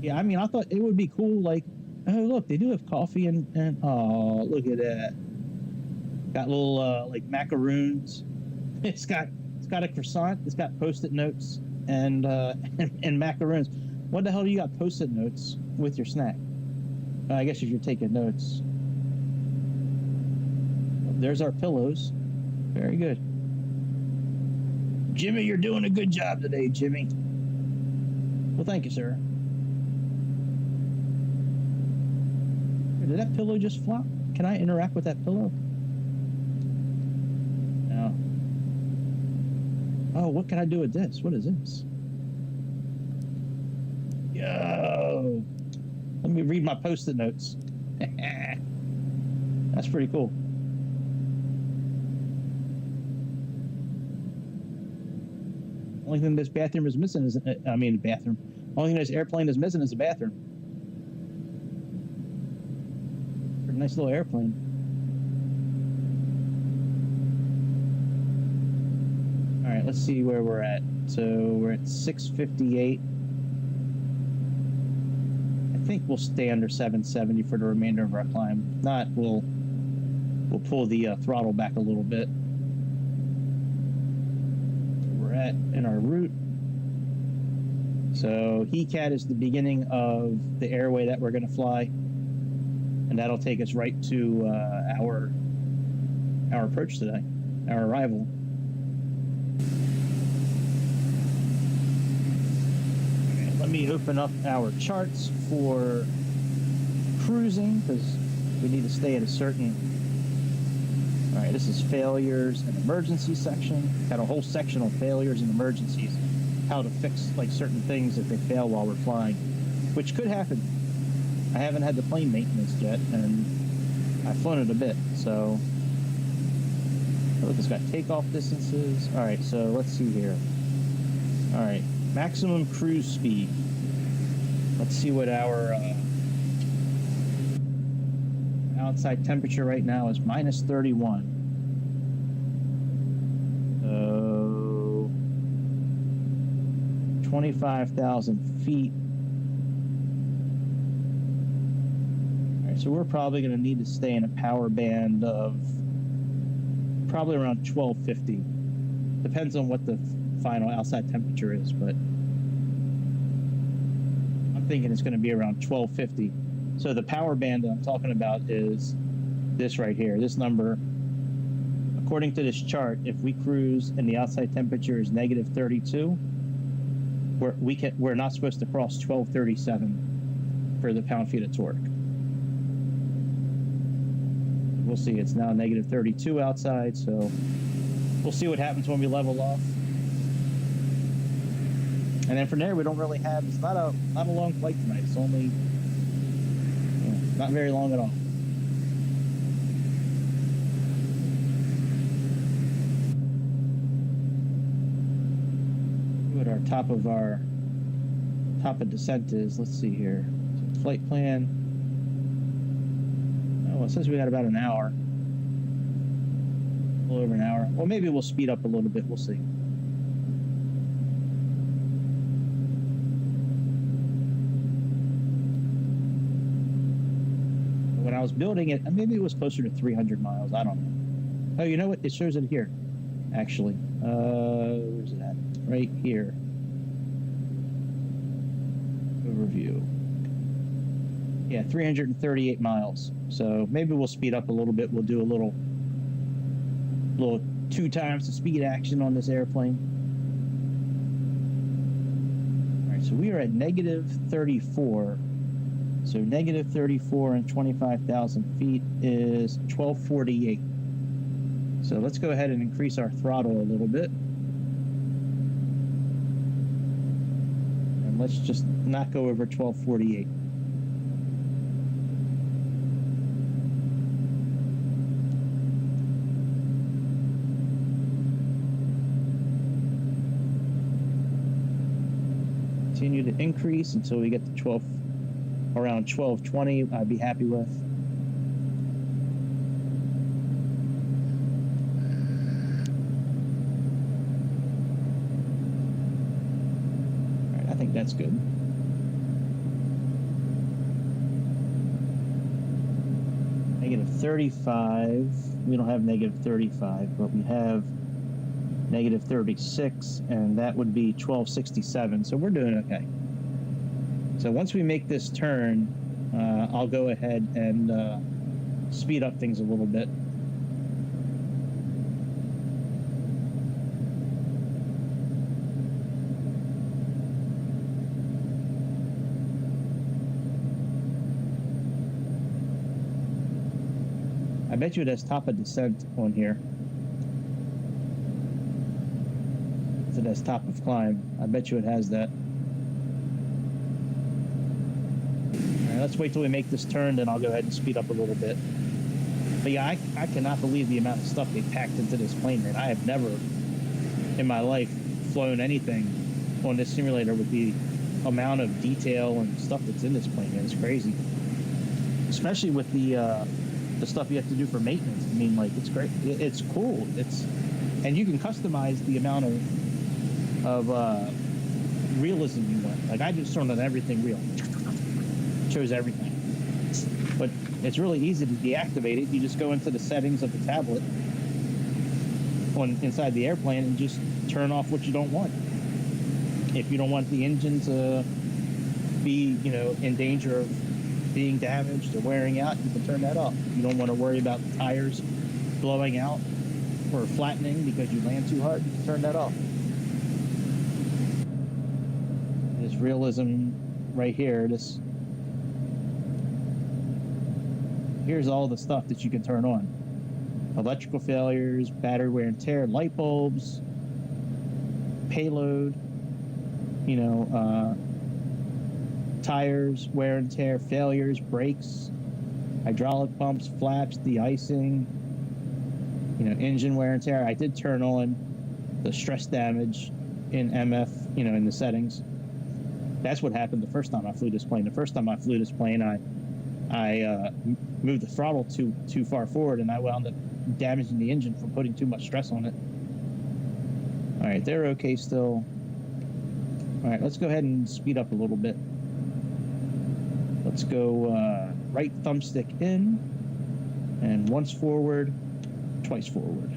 S1: Yeah, I mean, I thought it would be cool, like, oh, look, they do have coffee and oh, look at that. Got little, like, macaroons. It's got a croissant. It's got Post-it notes and macaroons. What the hell do you got Post-it notes with your snack? I guess if you're taking notes. There's our pillows. Very good. Jimmy, you're doing a good job today, Jimmy. Well, thank you, sir. Did that pillow just flop? Can I interact with that pillow? No. Oh, what can I do with this? What is this? Yo! Let me read my Post-it notes. That's pretty cool. Only thing this bathroom is missing is, only thing this airplane is missing is a bathroom. Nice little airplane. All right, let's see where we're at. So we're at 658. I think we'll stay under 770 for the remainder of our climb. If not, we'll pull the throttle back a little bit. We're at in our route. So HECAT is the beginning of the airway that we're going to fly, and that'll take us right to our approach today, our arrival. Okay, let me open up our charts for cruising because we need to stay at a certain. All right, this is failures and emergency section. Got a whole section on failures and emergencies. How to fix like certain things if they fail while we're flying, which could happen. I haven't had the plane maintenance yet, and I've flown it a bit. So, look, it's got takeoff distances. All right, so let's see here. All right, maximum cruise speed. Let's see what our outside temperature right now is minus 31. 25,000 feet. All right, so we're probably going to need to stay in a power band of probably around 1250. Depends on what the final outside temperature is, but I'm thinking it's going to be around 1250. So the power band that I'm talking about is this right here, this number. According to this chart, if we cruise and the outside temperature is negative 32, we're not supposed to cross 1237 for the pound-feet of torque. We'll see. It's now negative 32 outside, so we'll see what happens when we level off. And then from there, we don't really have. It's not a long flight tonight. It's only not very long at all. What our top of descent is. Let's see here. So flight plan. Oh, it says we got about an hour. A little over an hour. Well, maybe we'll speed up a little bit. We'll see. When I was building it, maybe it was closer to 300 miles. I don't know. Oh, you know what? It shows it here, actually. Where's it at? Right here. Overview. Yeah, 338 miles. So maybe we'll speed up a little bit. We'll do a little 2 times the speed action on this airplane. All right, so we are at negative 34. So negative 34 and 25,000 feet is 1248. So let's go ahead and increase our throttle a little bit. And let's just not go over 1248. Continue to increase until we get to around 1220. I'd be happy with. All right, I think that's good. Negative 35. We don't have negative 35, but we have negative 36, and that would be 1267. So we're doing okay. So once we make this turn, I'll go ahead and speed up things a little bit. I bet you it has top of descent on here. It has top of climb. I bet you it has that. All right, let's wait till we make this turn, then I'll go ahead and speed up a little bit. But yeah, I cannot believe the amount of stuff they packed into this plane, man. I have never in my life flown anything on this simulator with the amount of detail and stuff that's in this plane, man. It's crazy. Especially with the stuff you have to do for maintenance. I mean, like, it's great. It's cool. And you can customize the amount of realism you want. Like I just turned on everything real. Shows everything. But it's really easy to deactivate it. You just go into the settings of the tablet inside the airplane and just turn off what you don't want. If you don't want the engine to be, in danger of being damaged or wearing out, you can turn that off. You don't want to worry about the tires blowing out or flattening because you land too hard, you can turn that off. This realism right here, here's all the stuff that you can turn on. Electrical failures, battery wear and tear, light bulbs, payload, tires, wear and tear, failures, brakes, hydraulic pumps, flaps, de-icing, engine wear and tear. I did turn on the stress damage in MF, in the settings. That's what happened the first time I flew this plane. The first time I flew this plane, I moved the throttle too far forward, and I wound up damaging the engine from putting too much stress on it. All right, they're okay still. All right, let's go ahead and speed up a little bit. Let's go right thumbstick in, and once forward, twice forward.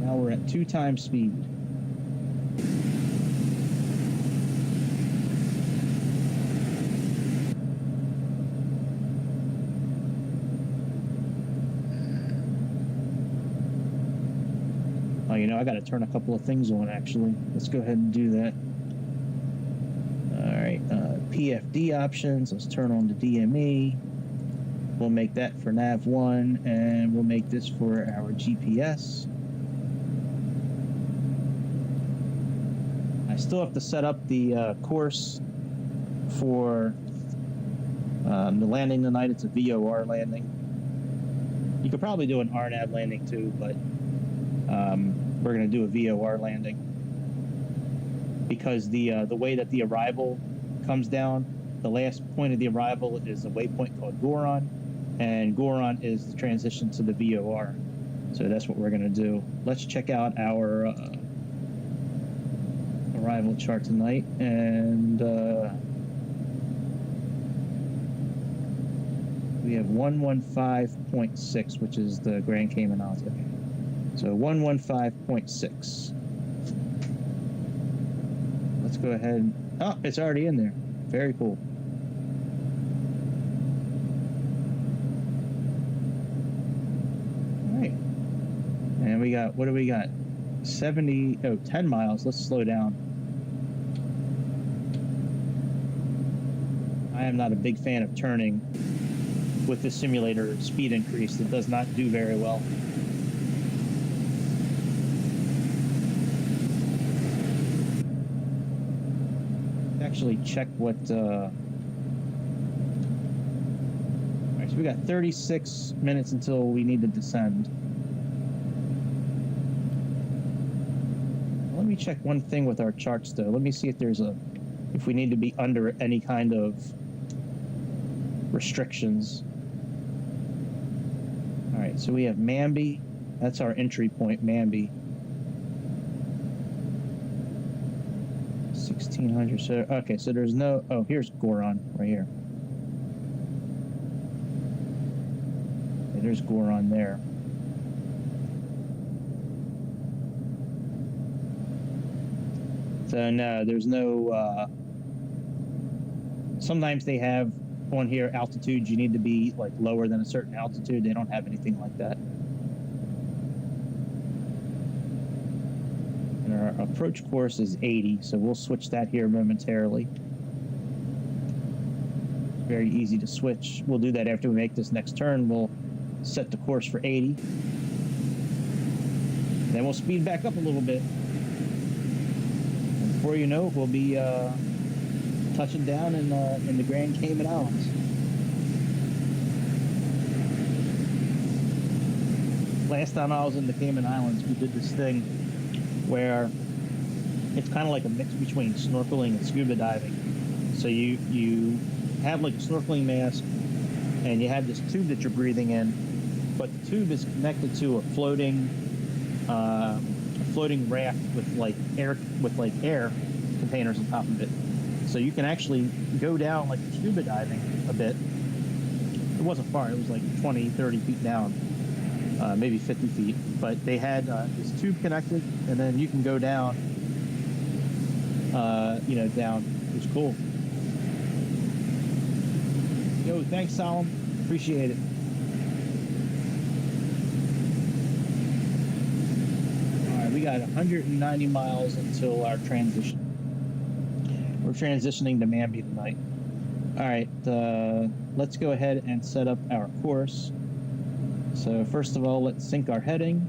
S1: Now we're at 2 times speed. Oh, I got to turn a couple of things on, actually. Let's go ahead and do that. All right, PFD options. Let's turn on the DME. We'll make that for nav1, and we'll make this for our GPS. I still have to set up the course for the landing tonight. It's a VOR landing. You could probably do an RNAV landing too, but we're going to do a VOR landing because the way that the arrival comes down, the last point of the arrival is a waypoint called Goron, and Goron is the transition to the VOR. So that's what we're going to do. Let's check out our arrival chart tonight, and we have 115.6, which is the Grand Cayman Alta. So 115.6. Let's go ahead. Oh, it's already in there. Very cool. All right. And we got, what do we got? 10 miles. Let's slow down. I am not a big fan of turning with the simulator speed increase. It does not do very well. Actually check what all right, so we got 36 minutes until we need to descend. Let me check one thing with our charts though. Let me see if if we need to be under any kind of restrictions. All right, so we have Manby. That's our entry point, Manby. 1600. So okay, so there's no. Oh, here's Goron right here. Okay, there's Goron there. So no, there's no. Sometimes they have on here altitudes. You need to be like lower than a certain altitude. They don't have anything like that. Our approach course is 80, so we'll switch that here momentarily. Very easy to switch. We'll do that after we make this next turn. We'll set the course for 80. Then we'll speed back up a little bit. And before you know it, we'll be touching down in the Grand Cayman Islands. Last time I was in the Cayman Islands, we did this thing where it's kind of like a mix between snorkeling and scuba diving. So you have like a snorkeling mask, and you have this tube that you're breathing in, but the tube is connected to a floating raft with like air containers on top of it. So you can actually go down like scuba diving a bit. It wasn't far. It was like 20, 30 feet down, maybe 50 feet. But they had this tube connected, and then you can go down, down. It was cool. Yo, thanks, Solemn. Appreciate it. All right, we got 190 miles until our transition. We're transitioning to Mamby tonight. All right, let's go ahead and set up our course. So first of all, let's sync our heading.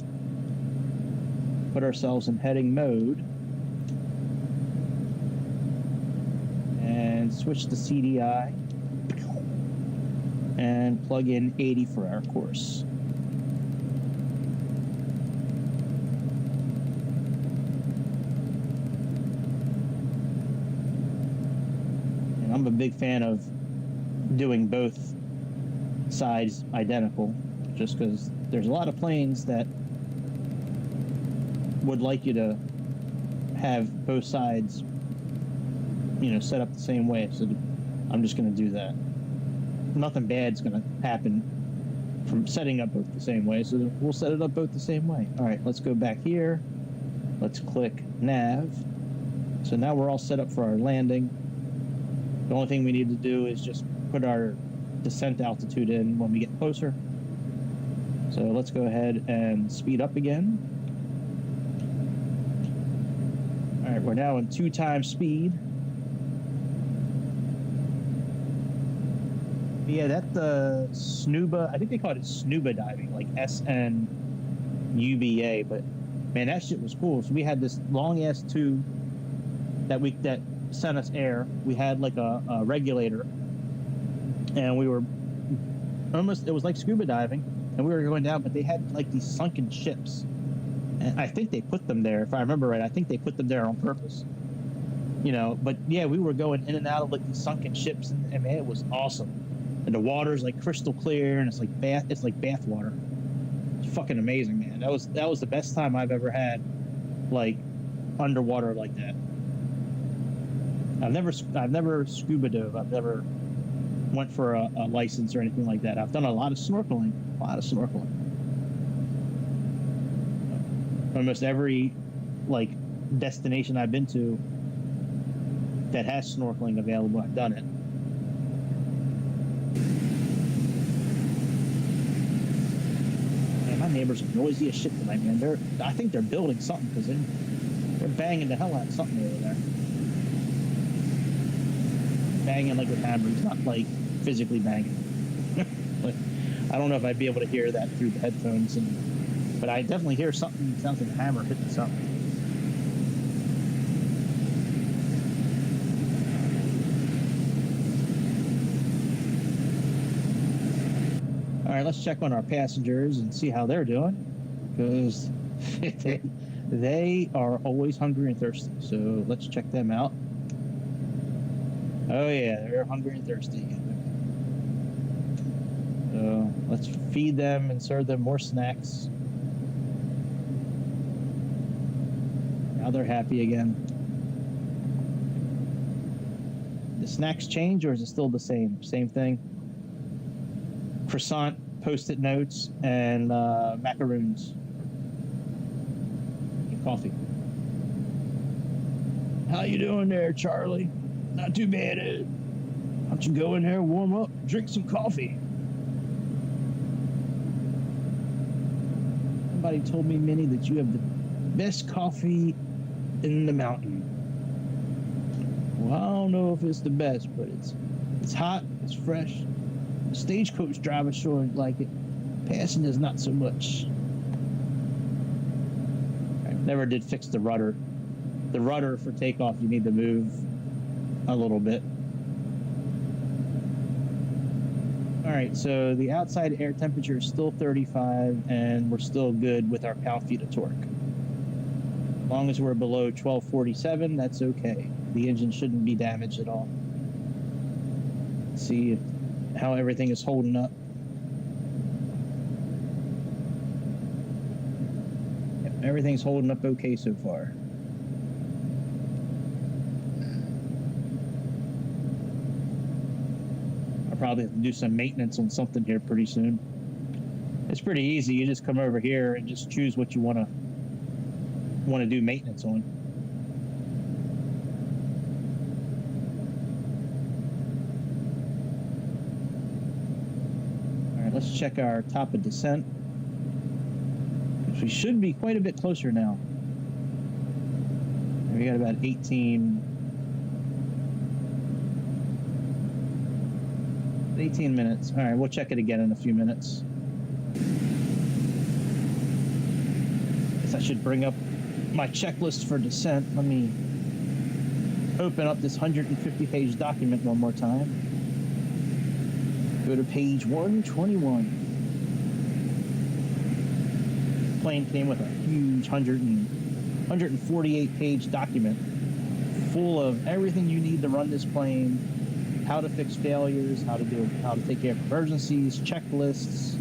S1: Put ourselves in heading mode. And switch to CDI. And plug in 80 for our course. And I'm a big fan of doing both sides identical, just because there's a lot of planes that would like you to have both sides, set up the same way. So I'm just going to do that. Nothing bad's going to happen from setting up both the same way, so we'll set it up both the same way. All right, let's go back here. Let's click nav. So now we're all set up for our landing. The only thing we need to do is just put our descent altitude in when we get closer. So let's go ahead and speed up again. All right, we're now in 2 times speed. Yeah, that snuba, I think they called it snuba diving, like SNUBA, but man, that shit was cool. So we had this long ass tube that sent us air. We had like a regulator, and we were it was like scuba diving, and we were going down, but they had like these sunken ships, and I think they put them there, if I remember right. I think they put them there on purpose, but yeah, we were going in and out of like these sunken ships, and man, it was awesome. And the water's like crystal clear, and it's like bath water. It's fucking amazing, man. That was the best time I've ever had, like, underwater like that. I've never scuba dove. I've never went for a license or anything like that. I've done a lot of snorkeling. Almost every like destination I've been to that has snorkeling available, I've done it. My neighbors are noisy as shit tonight, man. I think they're building something, because they're banging the hell out of something over there. Banging like with hammers, not like physically banging. But I don't know if I'd be able to hear that through the headphones, but I definitely hear something. It sounds like a hammer hitting something. All right, let's check on our passengers and see how they're doing, because they are always hungry and thirsty. So let's check them out. Oh yeah, they're hungry and thirsty again. So let's feed them and serve them more snacks. Now they're happy again. The snacks change, or is it still the same? Same thing? Croissant, Post-it notes, and macaroons. And coffee. How you doing there, Charlie? Not too bad, Ed. Why don't you go in there, warm up, drink some coffee? Somebody told me, Minnie, that you have the best coffee in the mountain. Well, I don't know if it's the best, but it's hot, it's fresh. The stagecoach driver sure like it. Passengers not so much. I never did fix the rudder. The rudder for takeoff, you need to move a little bit. All right, so the outside air temperature is still 35, and we're still good with our pound-feet of torque. As long as we're below 1247, that's okay. The engine shouldn't be damaged at all. Let's see how everything is holding up. Everything's holding up okay so far. I'll probably have to do some maintenance on something here pretty soon. It's pretty easy. You just come over here and just choose what you want to do maintenance on. All right, let's check our top of descent. We should be quite a bit closer now. We got about 18 minutes. All right, we'll check it again in a few minutes. Guess I should bring up my checklist for descent. Let me open up this 150-page document one more time. Go to page 121. Plane came with a huge 148-page document full of everything you need to run this plane, how to fix failures, how to take care of emergencies, checklists,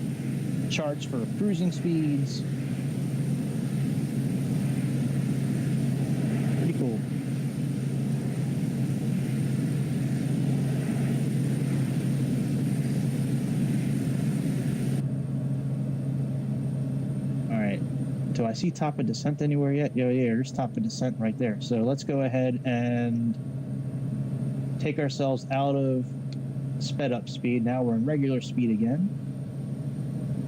S1: charts for cruising speeds. Pretty cool. Do I see top of descent anywhere yet? Yeah, there's top of descent right there. So let's go ahead and take ourselves out of sped up speed. Now we're in regular speed again.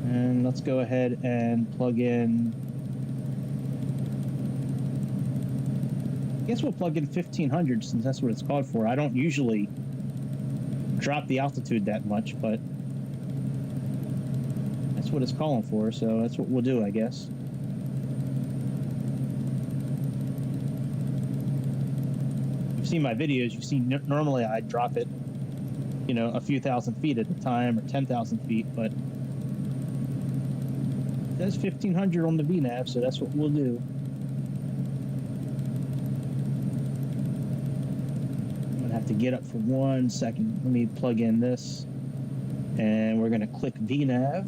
S1: And let's go ahead and plug in. I guess we'll plug in 1500 since that's what it's called for. I don't usually drop the altitude that much, but that's what it's calling for. So that's what we'll do, I guess. Seen my videos, you've seen normally I drop it, a few thousand feet at a time or 10,000 feet, but there's 1500 on the VNAV, so that's what we'll do. I'm gonna have to get up for 1 second. Let me plug in this, and we're gonna click VNAV.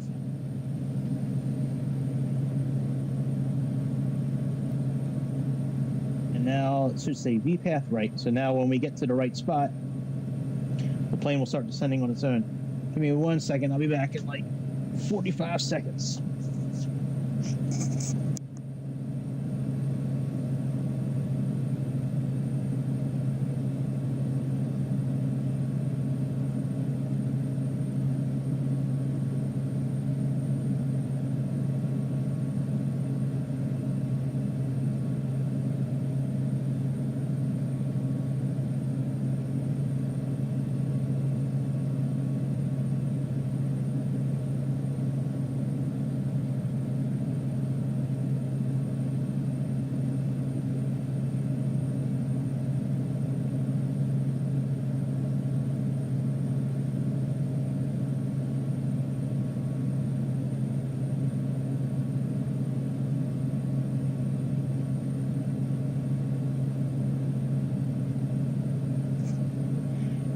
S1: Now it should say VPath right. So now when we get to the right spot, the plane will start descending on its own. Give me 1 second. I'll be back in like 45 seconds.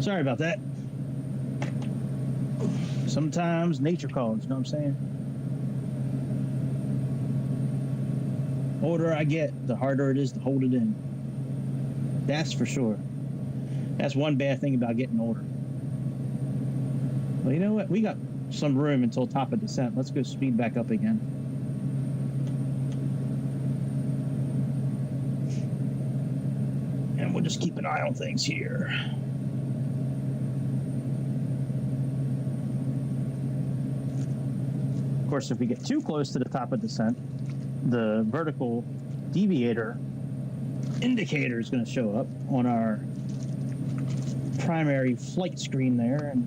S1: Sorry about that. Sometimes nature calls, you know what I'm saying? The older I get, the harder it is to hold it in. That's for sure. That's one bad thing about getting older. Well, you know what? We got some room until top of descent. Let's go speed back up again. And we'll just keep an eye on things here. Of course, if we get too close to the top of descent, the vertical deviator indicator is going to show up on our primary flight screen there, and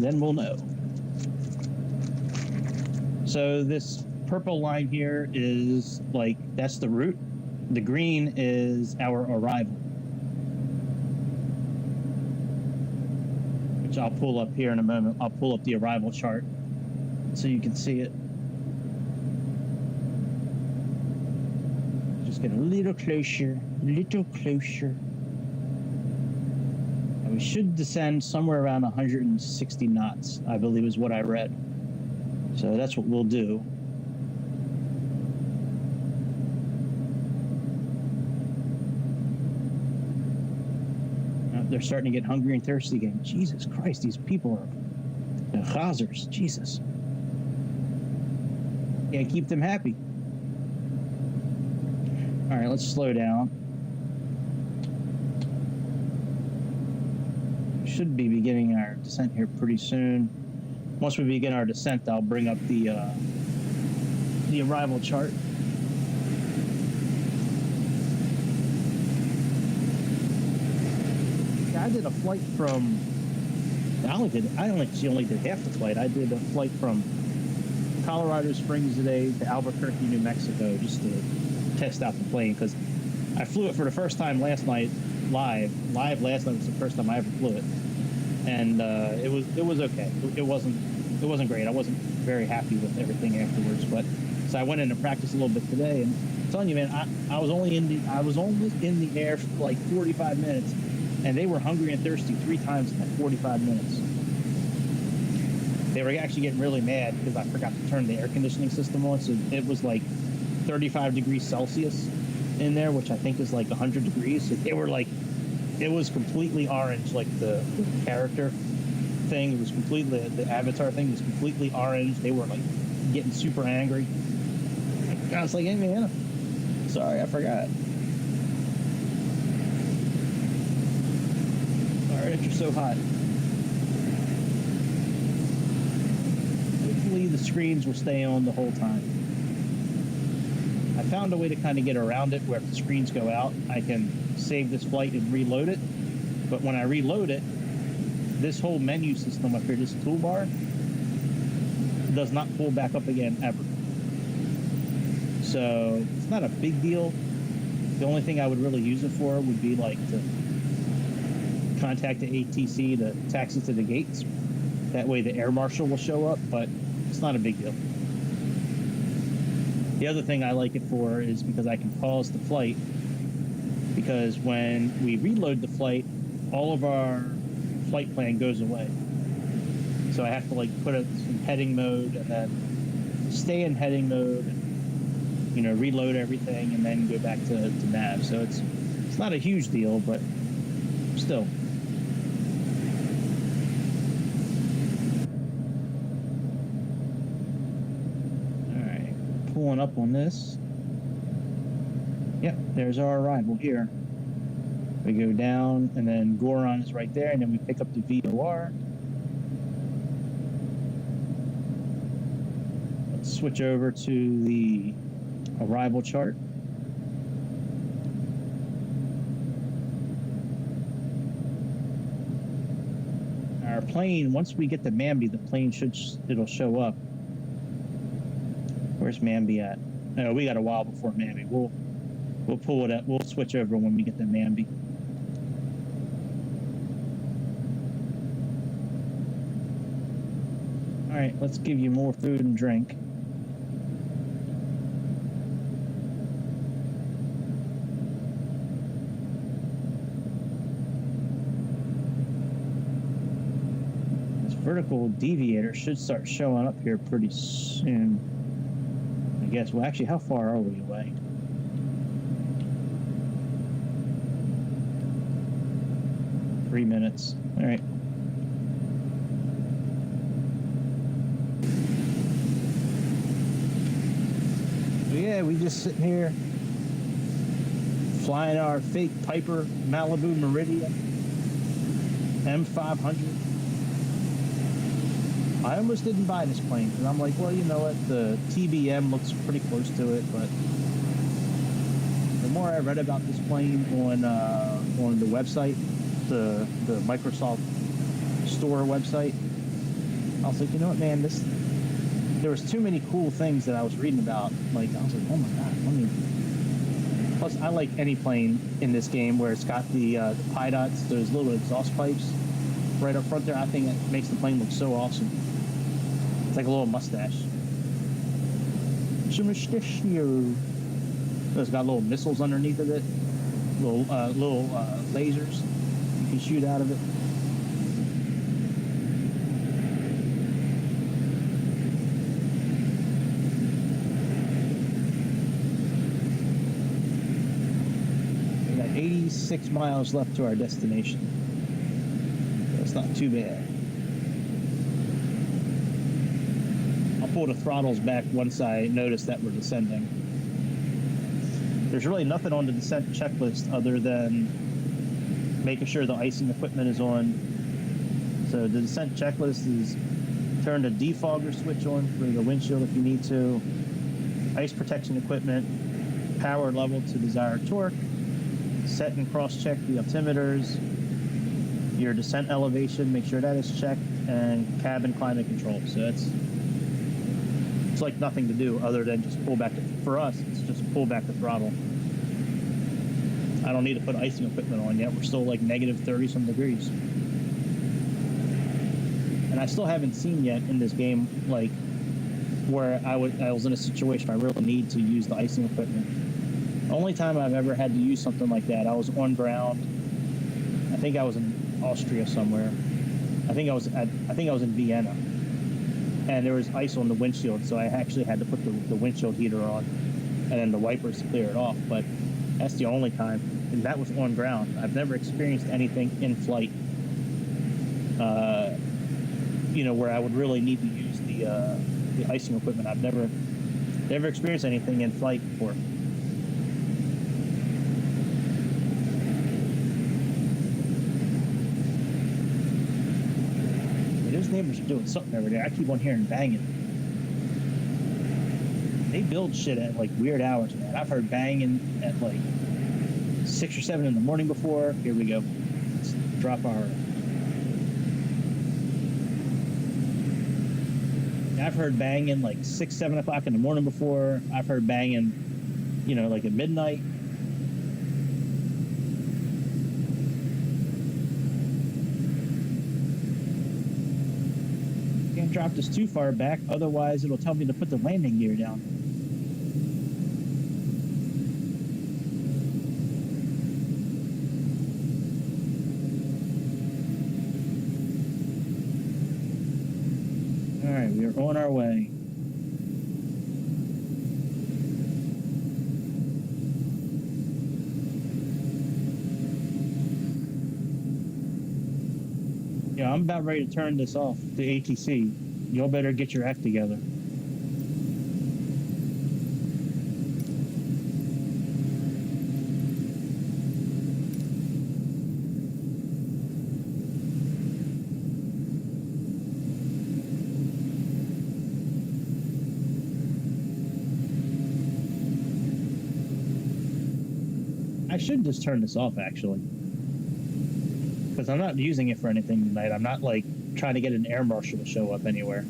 S1: then we'll know. So this purple line here is like, that's the route. The green is our arrival, which I'll pull up here in a moment. I'll pull up the arrival chart so you can see it. Just get a little closer, And we should descend somewhere around 160 knots, I believe is what I read. So that's what we'll do. they're starting to get hungry and thirsty again. Jesus Christ, these people are chazers. Jesus. Can't keep them happy. All right, let's slow down. Should be beginning our descent here pretty soon. Once we begin our descent, I'll bring up the arrival chart. I did a flight from. I only did half the flight. I did a flight from Colorado Springs today to Albuquerque, New Mexico, just to test out the plane, because I flew it for the first time last night live. Live last night was the first time I ever flew it, and it was okay. It wasn't great. I wasn't very happy with everything afterwards, but so I went in and practiced a little bit today. And I'm telling you, man, I was only in the air for like 45 minutes. And they were hungry and thirsty 3 times in that 45 minutes. They were actually getting really mad because I forgot to turn the air conditioning system on. So it was like 35 degrees Celsius in there, which I think is like 100 degrees. So they were like, it was completely orange, like the character thing. It was completely, the avatar thing was completely orange. They were like getting super angry. I was like, hey man, sorry, I forgot. That you're so hot. Hopefully the screens will stay on the whole time. I found a way to kind of get around it where if the screens go out, I can save this flight and reload it. But when I reload it, this whole menu system up here, this toolbar, does not pull back up again ever. So it's not a big deal. The only thing I would really use it for would be like to contact the ATC to taxi to the gates. That way the air marshal will show up, but it's not a big deal. The other thing I like it for is because I can pause the flight, because when we reload the flight, all of our flight plan goes away. So I have to like put it in heading mode and then stay in heading mode, and, you know, reload everything and then go back to nav. So it's not a huge deal, but still. Pulling up on this. Yep, there's our arrival here. We go down, and then Goron is right there, and then we pick up the VOR. Let's switch over to the arrival chart. Our plane, once we get to Manby, the plane it'll show up. Where's Manby at? No, we got a while before Manby. We'll pull it up. We'll switch over when we get to Manby. All right, let's give you more food and drink. This vertical deviator should start showing up here pretty soon. I guess. Well, actually, how far are we away? Three minutes. All right. So yeah, we just sitting here flying our fake Piper Malibu Meridian M500. I almost didn't buy this plane because I'm like, well, you know what? The TBM looks pretty close to it, but the more I read about this plane on the website, the Microsoft Store website, I was like, you know what, man? There was too many cool things that I was reading about. Like, I was like, oh my god, Plus, I like any plane in this game where it's got the pi dots, those little exhaust pipes right up front there. I think it makes the plane look so awesome. It's like a little mustache. It's a mustache here. It's got little missiles underneath of it, little lasers you can shoot out of it. We got 86 miles left to our destination. not too bad. I'll pull the throttles back once I notice that we're descending. There's really nothing on the descent checklist other than making sure the icing equipment is on. So the descent checklist is turn the defogger switch on for the windshield if you need to, ice protection equipment, power level to desired torque, set and cross-check the altimeters, your descent elevation, make sure that is checked, and cabin climate control. So it's like nothing to do other than just pull back. For us, it's just pull back the throttle. I don't need to put icing equipment on yet. We're still like negative 30 some degrees. And I still haven't seen yet in this game, like, where I was in a situation where I really need to use the icing equipment. The only time I've ever had to use something like that, I was on ground. I think I was in Austria somewhere. I think I was in Vienna, and there was ice on the windshield, so I actually had to put the windshield heater on, and then the wipers to clear it off. But that's the only time, and that was on ground. I've never experienced anything in flight, where I would really need to use the icing equipment. I've never experienced anything in flight before. Those neighbors are doing something over there. I keep on hearing banging. They build shit at like weird hours, man. I've heard banging at like 6 or 7 in the morning before. Here we go. Let's drop our. I've heard banging like 6, 7 o'clock in the morning before. I've heard banging, like at midnight. Can't drop this too far back, otherwise it'll tell me to put the landing gear down. All right, we are on our way. Yeah, I'm about ready to turn this off, the ATC. Y'all better get your act together. I should just turn this off, actually. Because I'm not using it for anything tonight. I'm not, like, trying to get an air marshal to show up anywhere.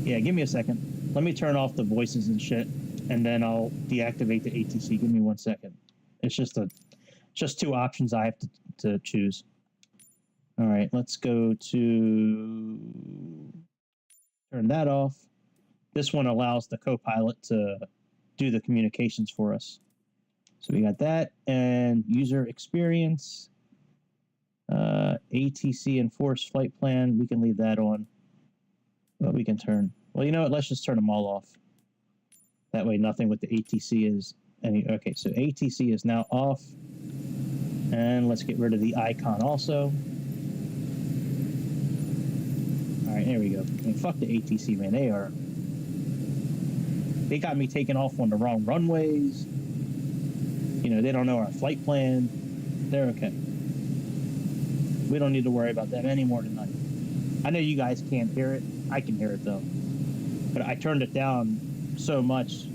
S1: Yeah, give me a second. Let me turn off the voices and shit, and then I'll deactivate the ATC. Give me 1 second. It's just 2 options I have to choose. All right, let's go to turn that off. This one allows the co-pilot to do the communications for us. So we got that, and user experience, ATC enforced flight plan. We can leave that on, but we can turn. Well, you know what? Let's just turn them all off. That way, nothing with the ATC is any. Okay, so ATC is now off, and let's get rid of the icon also. All right, there we go. I mean, fuck the ATC, man. They got me taking off on the wrong runways. They don't know our flight plan. They're okay. We don't need to worry about them anymore tonight. I know you guys can't hear it. I can hear it, though. But I turned it down so much.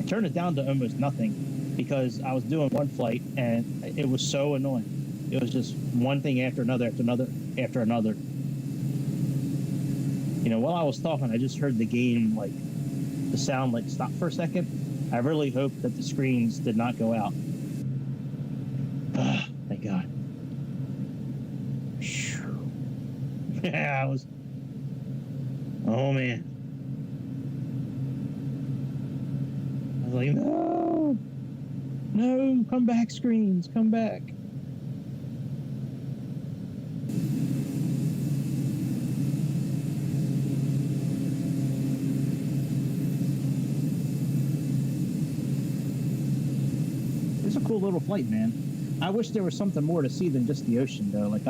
S1: I turned it down to almost nothing because I was doing one flight, and it was so annoying. It was just one thing after another, after another, after another. While I was talking, I just heard the game, like, the sound like stop for a second. I really hope that the screens did not go out. Thank God. Yeah, I was. Oh man. I was like, no, come back, screens, come back. It's a cool little flight, man. I wish there was something more to see than just the ocean, though. Like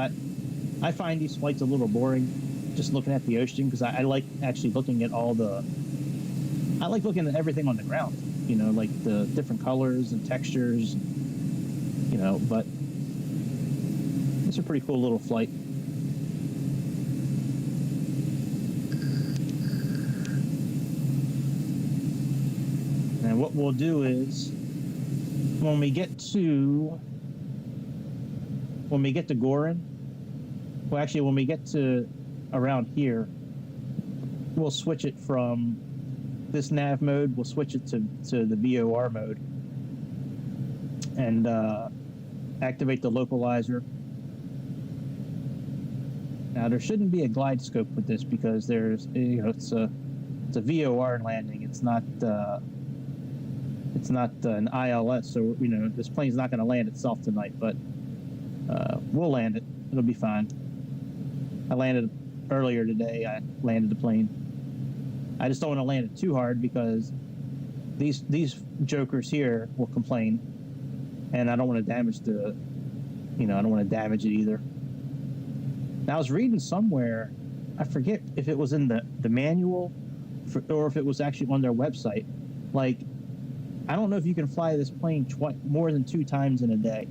S1: I find these flights a little boring, just looking at the ocean, because I like actually looking at I like looking at everything on the ground. You know, like the different colors and textures. You know, but it's a pretty cool little flight. And what we'll do is, when we get to Gorin, well, actually, when we get to around here, we'll switch it from this nav mode. We'll switch it to the VOR mode and activate the localizer. Now, there shouldn't be a glide scope with this because there's, you know, it's a VOR landing. It's not an ILS, so you know this plane's not going to land itself tonight. But we'll land it. It'll be fine. I landed earlier today. I landed the plane. I just don't want to land it too hard because these jokers here will complain, and I don't want to damage I don't want to damage it either. Now, I was reading somewhere, I forget if it was in the manual or if it was actually on their website. Like, I don't know if you can fly this plane more than 2 times in a day.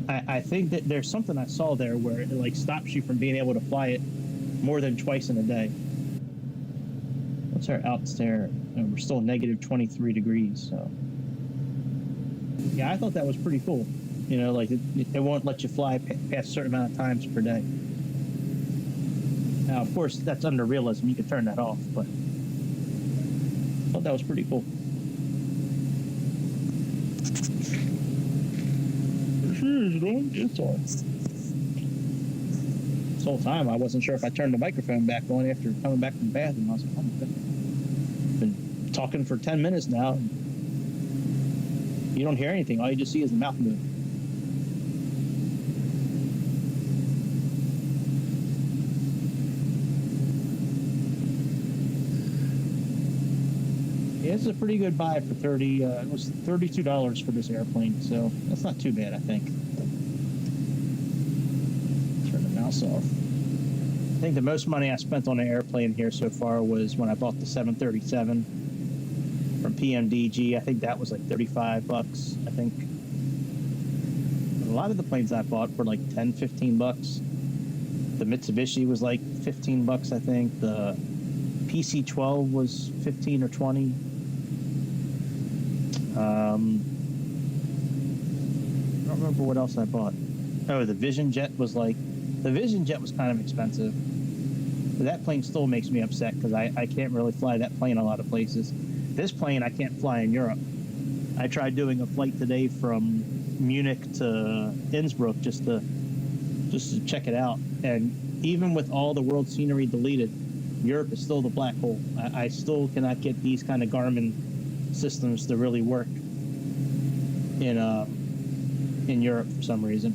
S1: I think that there's something I saw there where it like stops you from being able to fly it more than twice in a day. What's our outstare? We're still negative 23 degrees. So yeah, I thought that was pretty cool. You know, like it won't let you fly past a certain amount of times per day. Now, of course, that's under realism. You can turn that off, but I thought that was pretty cool. This whole time, I wasn't sure if I turned the microphone back on after coming back from the bathroom. I was like, oh my God. I've been talking for 10 minutes now. You don't hear anything. All you just see is the mouth move. Yeah, this is a pretty good buy for it was $32 for this airplane, so that's not too bad, I think. Turn the mouse off. I think the most money I spent on an airplane here so far was when I bought the 737 from PMDG. I think that was like $35, I think. But a lot of the planes I bought were like $10, $15. The Mitsubishi was like $15, I think. The PC-12 was 15 or 20. I don't remember what else I bought. Oh, the Vision Jet was kind of expensive. But that plane still makes me upset because I can't really fly that plane a lot of places. This plane I can't fly in Europe. I tried doing a flight today from Munich to Innsbruck just to check it out. And even with all the world scenery deleted, Europe is still the black hole. I still cannot get these kind of Garmin systems to really work in Europe for some reason.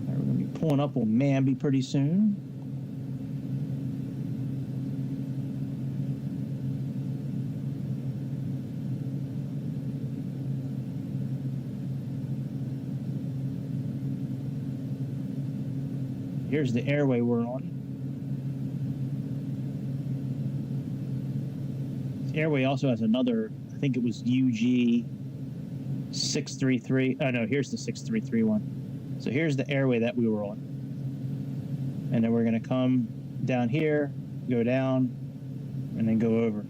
S1: We're going to be pulling up on Manby pretty soon. Here's the airway we're on. This airway also has another, I think it was UG 633. Oh no, here's the 633 one. So here's the airway that we were on. And then we're going to come down here, go down, and then go over.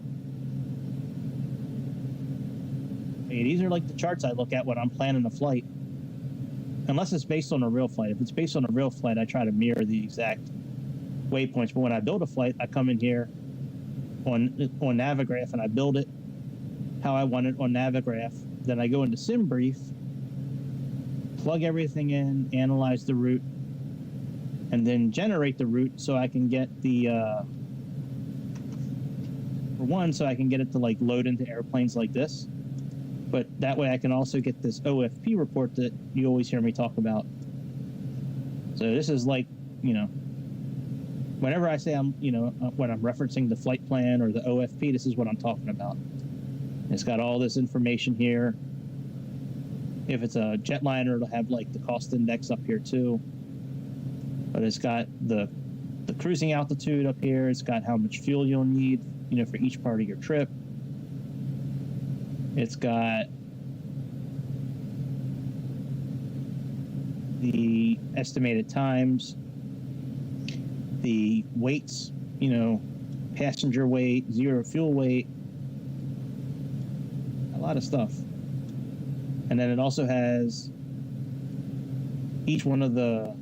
S1: Hey, these are like the charts I look at when I'm planning a flight. Unless it's based on a real flight. If it's based on a real flight, I try to mirror the exact waypoints. But when I build a flight, I come in here on Navigraph and I build it how I want it on Navigraph. Then I go into SimBrief, plug everything in, analyze the route, and then generate the route so I can get the For one, so I can get it to like load into airplanes like this. But that way I can also get this OFP report that you always hear me talk about. So this is like, whenever I say when I'm referencing the flight plan or the OFP, this is what I'm talking about. It's got all this information here. If it's a jetliner, it'll have like the cost index up here too. But it's got the cruising altitude up here. It's got how much fuel you'll need, for each part of your trip. It's got the estimated times, the weights, passenger weight, zero fuel weight, a lot of stuff. And then it also has each one of the,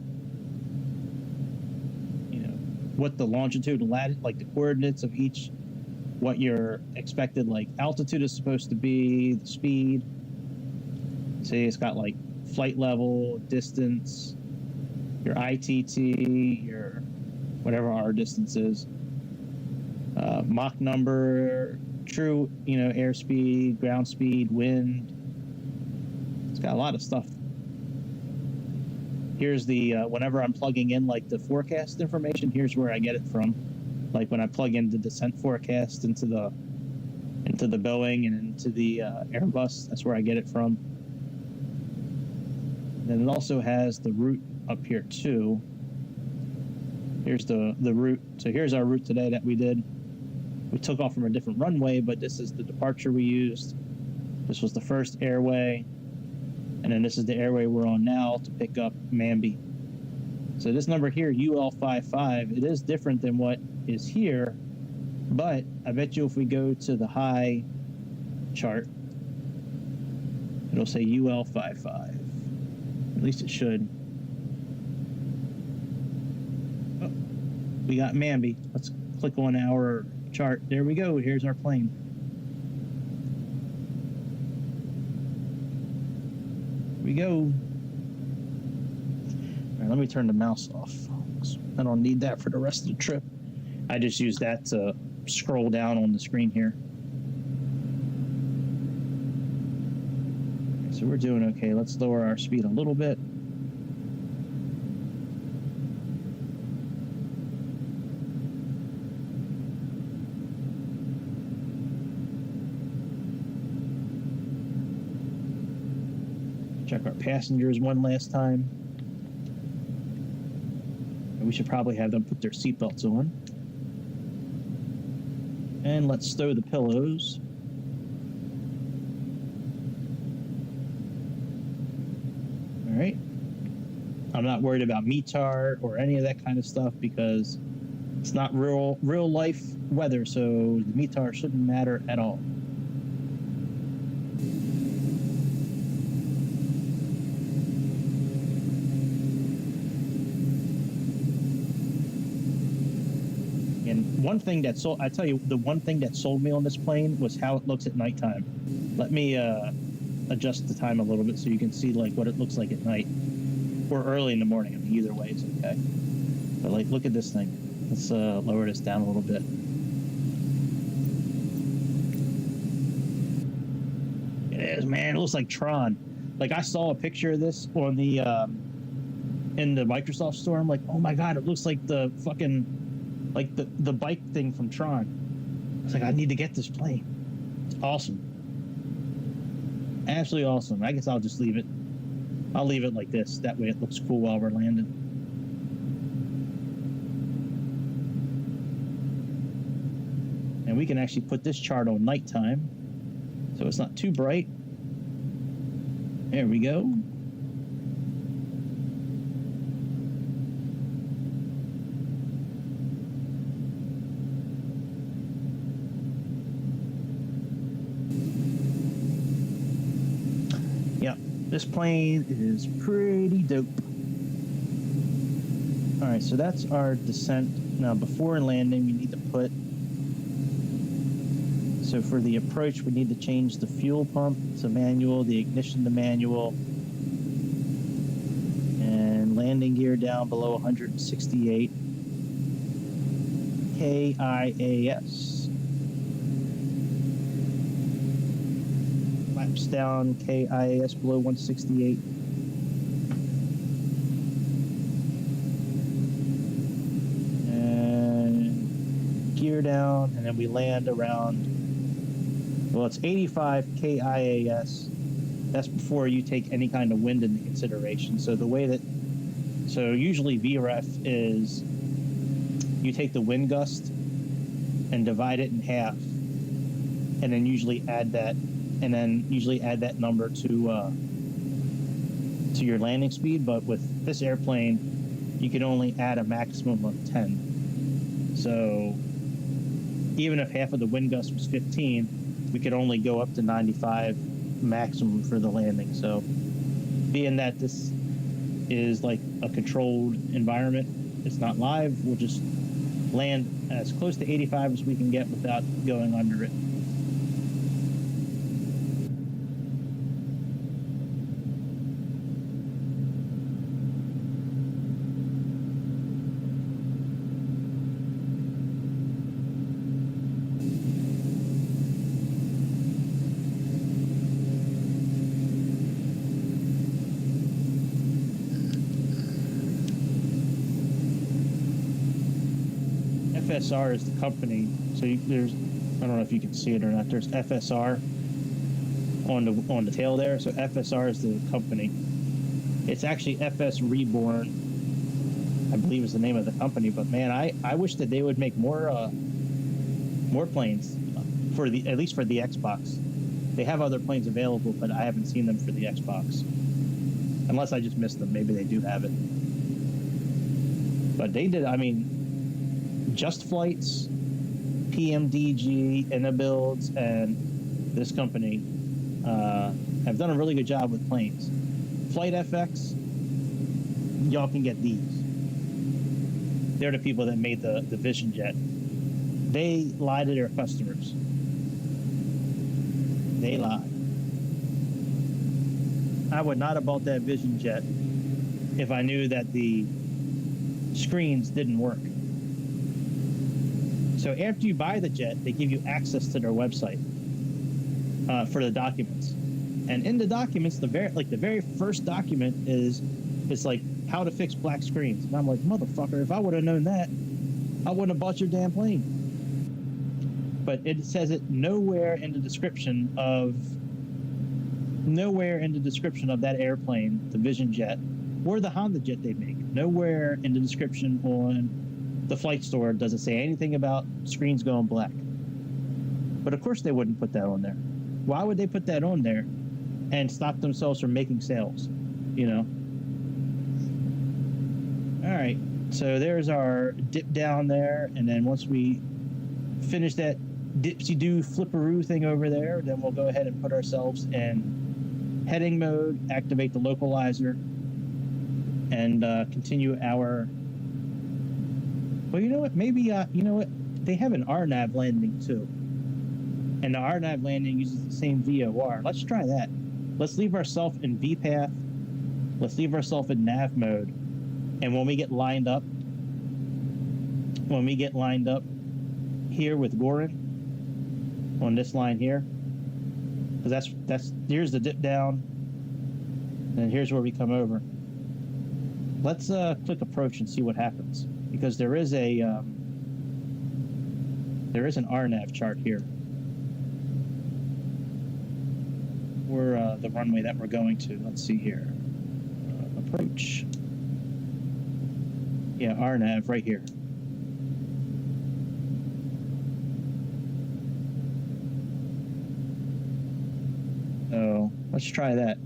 S1: what the longitude and latitude, like the coordinates of each, what your expected like altitude is supposed to be, the speed. See, it's got like flight level, distance, your ITT, your whatever our distance is, Mach number, true, airspeed, ground speed, wind. It's got a lot of stuff. Here's the, whenever I'm plugging in like the forecast information, here's where I get it from. Like when I plug in the descent forecast into the Boeing and into the Airbus, that's where I get it from. Then it also has the route up here too. Here's the route. So here's our route today that we did. We took off from a different runway, but this is the departure we used. This was the first airway. And then this is the airway we're on now to pick up Manby. So this number here, UL55, it is different than what is here, but I bet you if we go to the high chart, it'll say UL55. At least it should. Oh, we got Manby. Let's click on our chart. There we go. Here's our plane. Here we go. All right, let me turn the mouse off. I don't need that for the rest of the trip. I just use that to scroll down on the screen here. So we're doing okay. Let's lower our speed a little bit. Check our passengers one last time. And we should probably have them put their seatbelts on. And let's stow the pillows. All right. I'm not worried about METAR or any of that kind of stuff because it's not real life weather, so the METAR shouldn't matter at all. And one thing that sold, I tell you, the one thing that sold me on this plane was how it looks at nighttime. Let me adjust the time a little bit so you can see like what it looks like at night or early in the morning. I mean, either way is okay. But like, look at this thing. Let's lower this down a little bit. It is, man. It looks like Tron. Like I saw a picture of this on the in the Microsoft store. I'm like, oh my god, it looks like the fucking like the bike thing from Tron. I was like, I need to get this plane. It's awesome. Absolutely awesome. I guess I'll just leave it. I'll leave it like this. That way it looks cool while we're landing. And we can actually put this chart on nighttime, so it's not too bright. There we go. Yeah, this plane is pretty dope. All right, so that's our descent. Now, before landing, we need to put... So for the approach, we need to change the fuel pump to manual, the ignition to manual, and landing gear down below 168 KIAS. flaps down, KIAS below 168. And gear down, and then we land around, well, it's 85 KIAS. That's before you take any kind of wind into consideration. So the way that, so usually VREF is you take the wind gust and divide it in half, and then usually add that, number to your landing speed. But with this airplane, you can only add a maximum of 10. So even if half of the wind gust was 15, we could only go up to 95 maximum for the landing. So being that this is like a controlled environment, it's not live, we'll just land as close to 85 as we can get without going under it. FSR is the company, so there's, I don't know if you can see it or not, there's FSR on the tail there. So FSR is the company. It's actually FS Reborn, I believe is the name of the company. But man, I wish that they would make more planes for the, at least for the Xbox. They have other planes available, but I haven't seen them for the Xbox, unless I just missed them. Maybe they do have it, but they did. I mean, Just Flights, PMDG, Inabuilds, and this company have done a really good job with planes. Flight FX, y'all can get these. They're the people that made the Vision Jet. They lie to their customers. They lie. I would not have bought that Vision Jet if I knew that the screens didn't work. So after you buy the jet, they give you access to their website for the documents. And in the documents, the very first document is like how to fix black screens. And I'm like, motherfucker, if I would have known that, I wouldn't have bought your damn plane. But it says it nowhere in the description of that airplane, the Vision Jet, or the Honda jet they make. Nowhere in the description on the Flight Store does it say anything about screens going black. But of course they wouldn't put that on there. Why would they put that on there and stop themselves from making sales? You know? All right, so there's our dip down there, and then once we finish that dipsy-doo flipperoo thing over there, then we'll go ahead and put ourselves in heading mode, activate the localizer, and continue our... Well, you know what? Maybe, you know what? They have an RNAV landing, too. And the RNAV landing uses the same VOR. Let's try that. Let's leave ourselves in VPath. Let's leave ourselves in nav mode. And when we get lined up here with Gorin, on this line here, because here's the dip down, and here's where we come over. Let's click approach and see what happens, because there is an RNAV chart here for the runway that we're going to. Let's see here. Approach. Yeah, RNAV right here. So let's try that.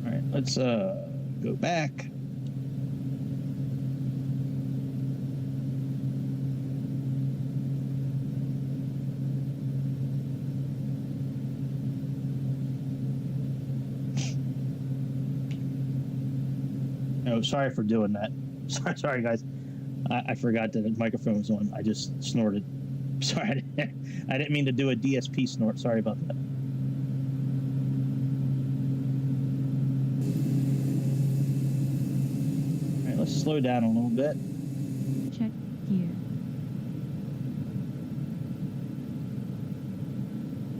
S1: All right, let's go back. Oh, sorry for doing that. Sorry, guys. I forgot that the microphone was on. I just snorted. Sorry, I didn't mean to do a DSP snort. Sorry about that. All right, Let's slow down a little bit.
S2: Check gear.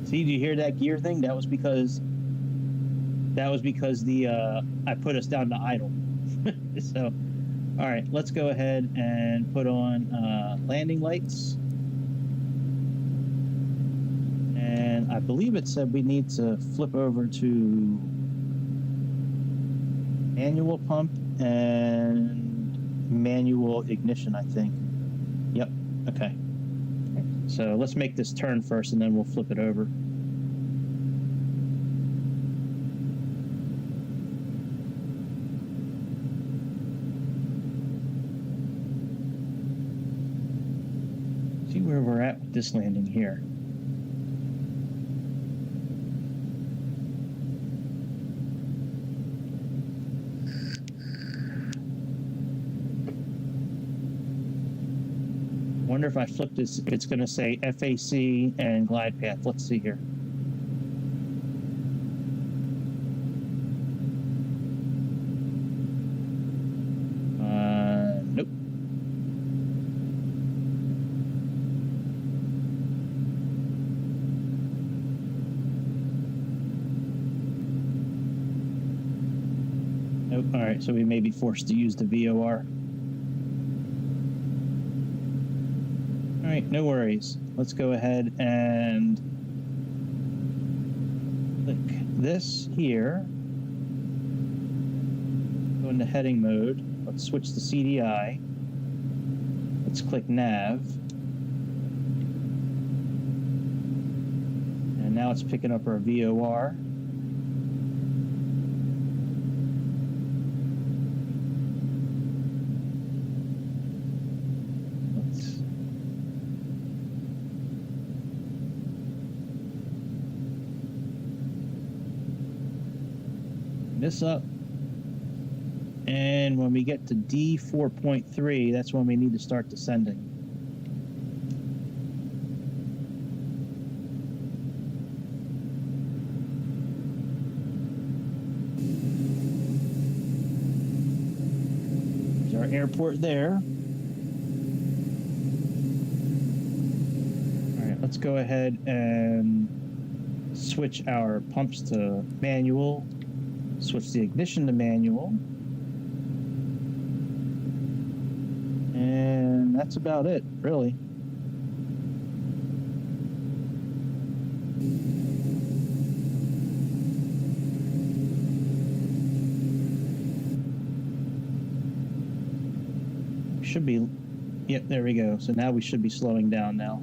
S1: See, do you hear that gear thing? That was because the I put us down to idle. So, all right, let's go ahead and put on landing lights. And I believe it said we need to flip over to manual pump and manual ignition, I think. Yep, okay. So let's make this turn first and then we'll flip it over. See where we're at with this landing here. Wonder if I flip this, if it's going to say FAC and glide path. Let's see here. Nope. Nope. All right, so we may be forced to use the VOR. All right, no worries. Let's go ahead and click this here. Go into heading mode. Let's switch to CDI. Let's click nav. And now it's picking up our VOR. This up, and when we get to D4.3, that's when we need to start descending. There's our airport there. All right, let's go ahead and switch our pumps to manual. Switch the ignition to manual. And that's about it, really. Should be, yep, there we go. So now we should be slowing down now.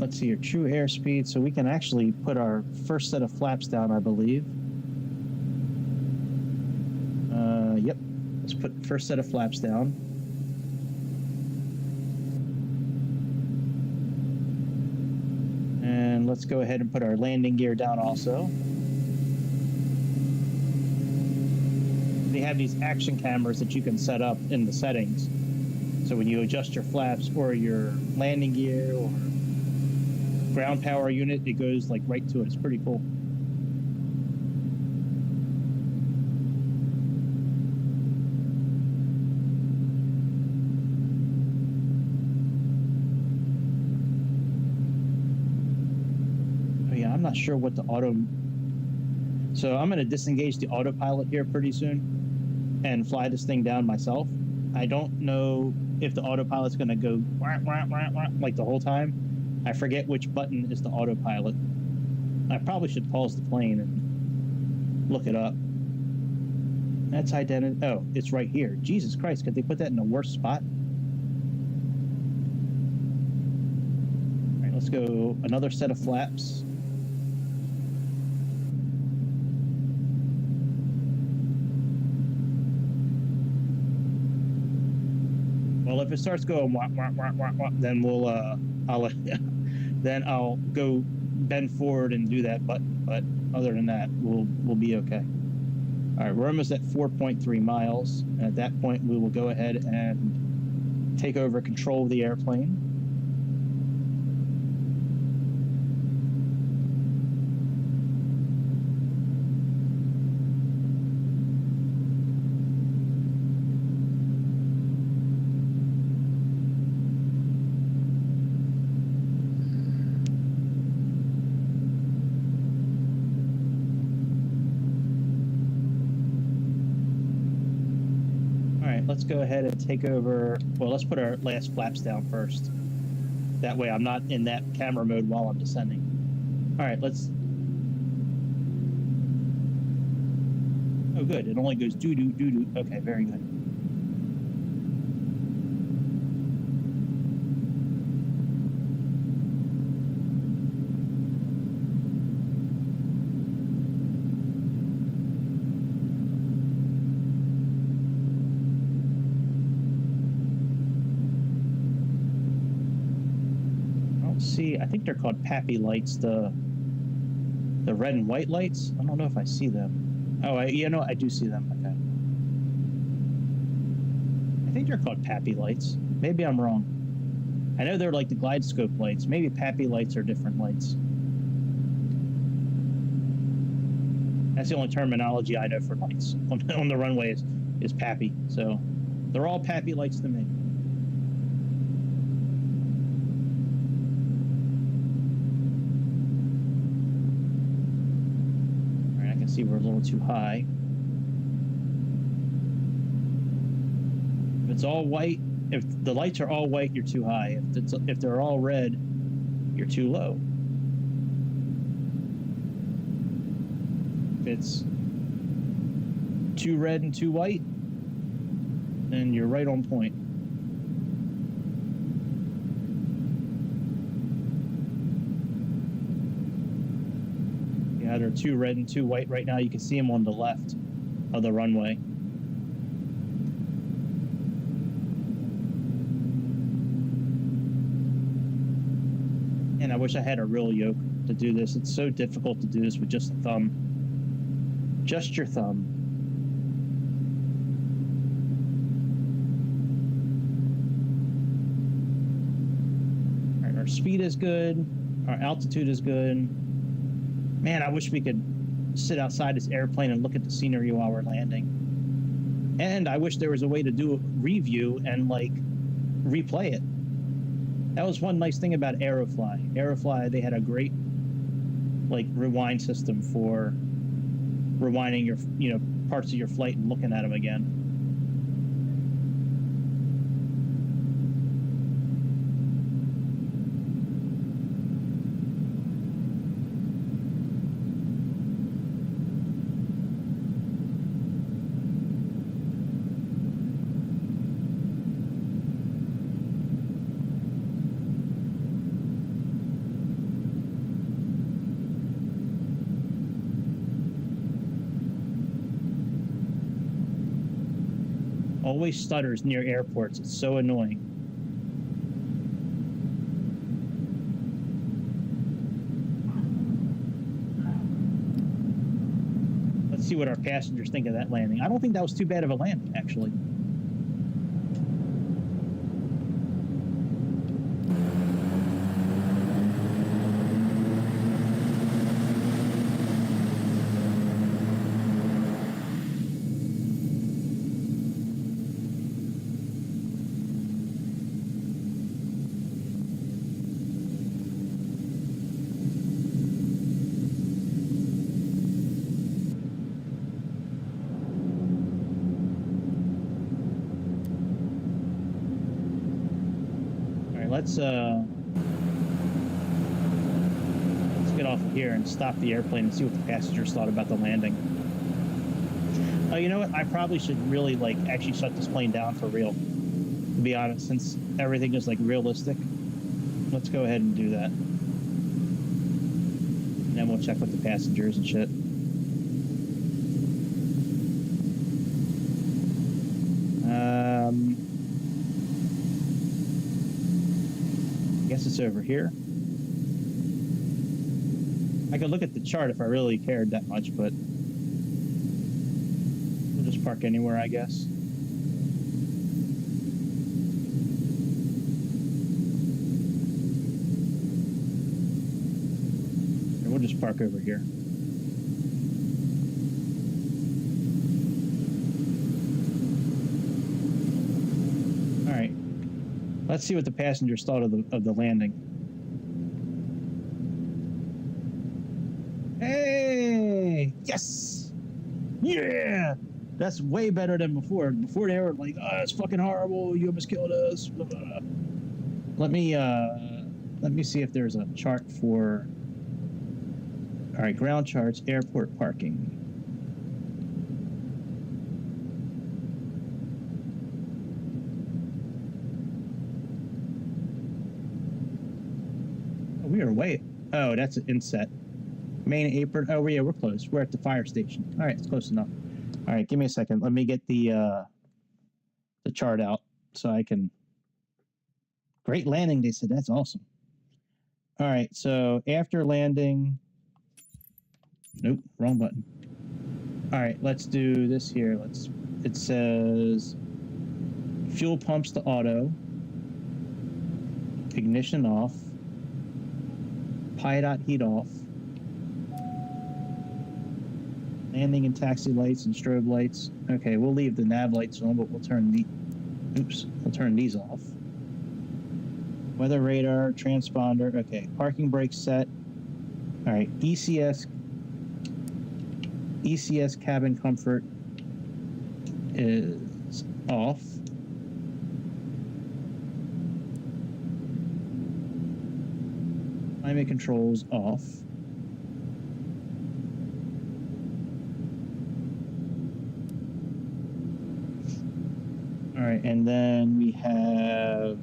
S1: Let's see your true airspeed. So we can actually put our first set of flaps down, I believe. Yep. Let's put first set of flaps down. And let's go ahead and put our landing gear down also. They have these action cameras that you can set up in the settings. So when you adjust your flaps or your landing gear or ground power unit, it goes like right to it. It's pretty cool. Oh yeah, I'm not sure what the auto. So I'm going to disengage the autopilot here pretty soon and fly this thing down myself. I don't know if the autopilot's going to go like the whole time. I forget which button is the autopilot. I probably should pause the plane and look it up. That's identity. Oh, it's right here. Jesus Christ, could they put that in a worse spot? All right, let's go another set of flaps. Well, if it starts going wah, wah, wah, wah, wah, then I'll go bend forward and do that button. But other than that, we'll be okay. All right, we're almost at 4.3 miles. And at that point, we will go ahead and take over control of the airplane. Let's go ahead and take over. Well, let's put our last flaps down first. That way I'm not in that camera mode while I'm descending. All right, let's... Oh, good. It only goes doo-doo, doo-doo. Okay, very good. I think they're called Pappy lights, the red and white lights. I don't know if I see them. Oh, I do see them. Okay. I think they're called Pappy lights. Maybe I'm wrong. I know they're like the glide scope lights. Maybe Pappy lights are different lights. That's the only terminology I know for lights on the runway is Pappy. So they're all Pappy lights to me. See, we're a little too high. If it's all white, if the lights are all white, you're too high. If they're all red, you're too low. If it's too red and too white, then you're right on point. They're too red and too white right now. You can see them on the left of the runway. And I wish I had a real yoke to do this. It's so difficult to do this with just a thumb. Just your thumb. All right, our speed is good. Our altitude is good. Man, I wish we could sit outside this airplane and look at the scenery while we're landing. And I wish there was a way to do a review and, like, replay it. That was one nice thing about Aerofly. Aerofly, they had a great, like, rewind system for rewinding your, parts of your flight and looking at them again. Always stutters near airports. It's so annoying. Let's see what our passengers think of that landing. I don't think that was too bad of a landing, actually. Let's get off of here and stop the airplane and see what the passengers thought about the landing. Oh, you know what? I probably should really, actually shut this plane down for real, to be honest, since everything is, realistic. Let's go ahead and do that. And then we'll check with the passengers and shit. I guess it's over here. I could look at the chart if I really cared that much, but park anywhere, I guess. Here, we'll just park over here. All right. Let's see what the passengers thought of the landing. Hey! Yes! Yeah! That's way better than before. Before they were like, "Oh, it's fucking horrible. You almost killed us." Blah, blah, blah. Let me see if there's a chart for. All right, ground charts, airport parking. Oh, we are way. Oh, that's an inset. Main apron. Oh, yeah, we're close. We're at the fire station. All right, it's close enough. All right, give me a second. Let me get the chart out so I can. Great landing, they said. That's awesome. All right, so after landing. Nope, wrong button. All right, let's do this here. It says fuel pumps to auto, ignition off, pilot heat off, landing and taxi lights and strobe lights. Okay, we'll leave the nav lights on, but we'll turn these off. Weather radar, transponder. Okay, parking brake set. All right, ECS cabin comfort is off. Climate controls off. All right, and then we have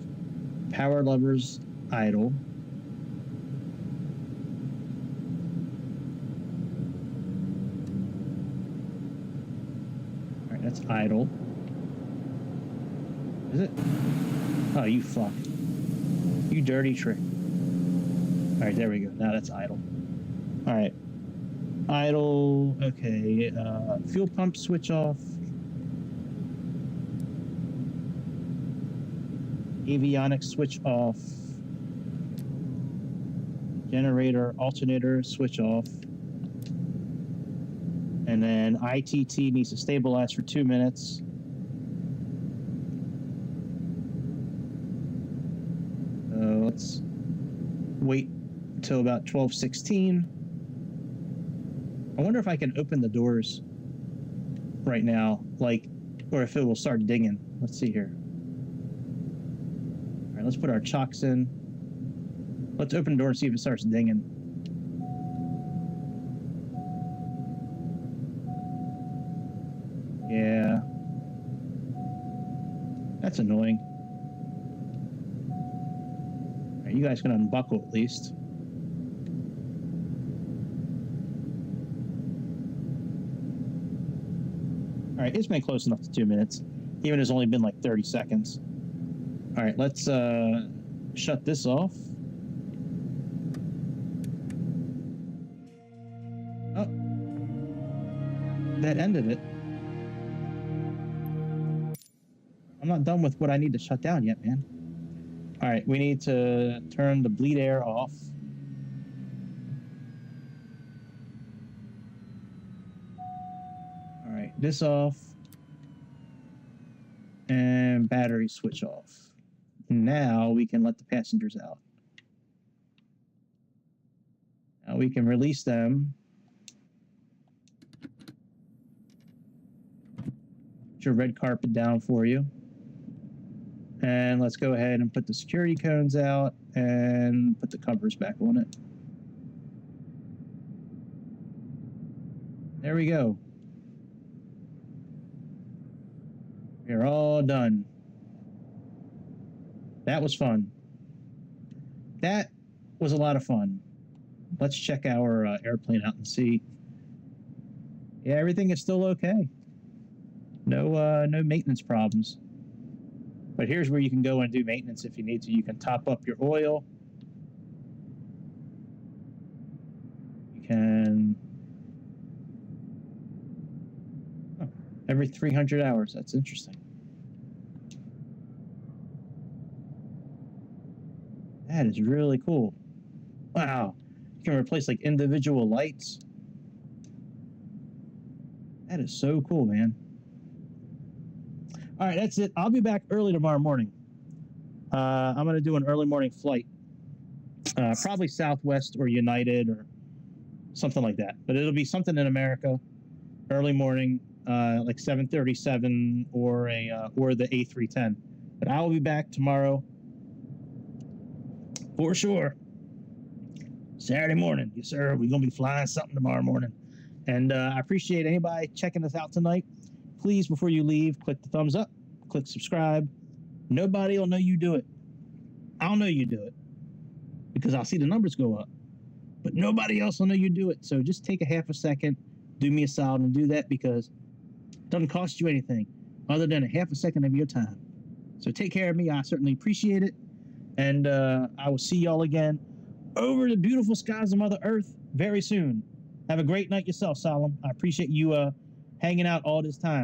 S1: power levers idle. All right, that's idle. Is it? Oh, you fuck. You dirty trick. All right, there we go. Now that's idle. All right. Idle. Okay. Fuel pump switch off. Avionics switch off. Generator, alternator switch off. And then ITT needs to stabilize for 2 minutes. Let's wait until about 12:16. I wonder if I can open the doors right now, or if it will start dinging. Let's see here. All right, let's put our chocks in. Let's open the door and see if it starts dinging. Yeah. That's annoying. All right, you guys can unbuckle at least. All right, it's been close enough to 2 minutes. Even it's only been like 30 seconds. All right, let's shut this off. Oh, that ended it. I'm not done with what I need to shut down yet, man. All right, we need to turn the bleed air off. All right, this off. And battery switch off. Now we can let the passengers out. Now we can release them. Put your red carpet down for you. And let's go ahead and put the security cones out and put the covers back on it. There we go. We're all done. That was fun. That was a lot of fun. Let's check our airplane out and see. Yeah, everything is still okay. No maintenance problems. But here's where you can go and do maintenance if you need to. You can top up your oil. You can... Oh, Every 300 hours. That's interesting. That is really cool. Wow. You can replace like individual lights. That is so cool, man. All right, that's it. I'll be back early tomorrow morning. I'm going to do an early morning flight. Probably Southwest or United or something like that. But it'll be something in America. Early morning, like 7:37 or the A310. But I will be back tomorrow for sure. Saturday morning, yes sir. We're gonna be flying something tomorrow morning. And I appreciate anybody checking us out tonight. Please, before you leave, click the thumbs up, click subscribe. Nobody will know you do it. I'll know you do it because I'll see the numbers go up. But nobody else will know you do it. So just take a half a second, do me a solid and do that because it doesn't cost you anything other than a half a second of your time. So take care of me. I certainly appreciate it. And I will see y'all again over the beautiful skies of Mother Earth very soon. Have a great night yourself, Solemn. I appreciate you hanging out all this time.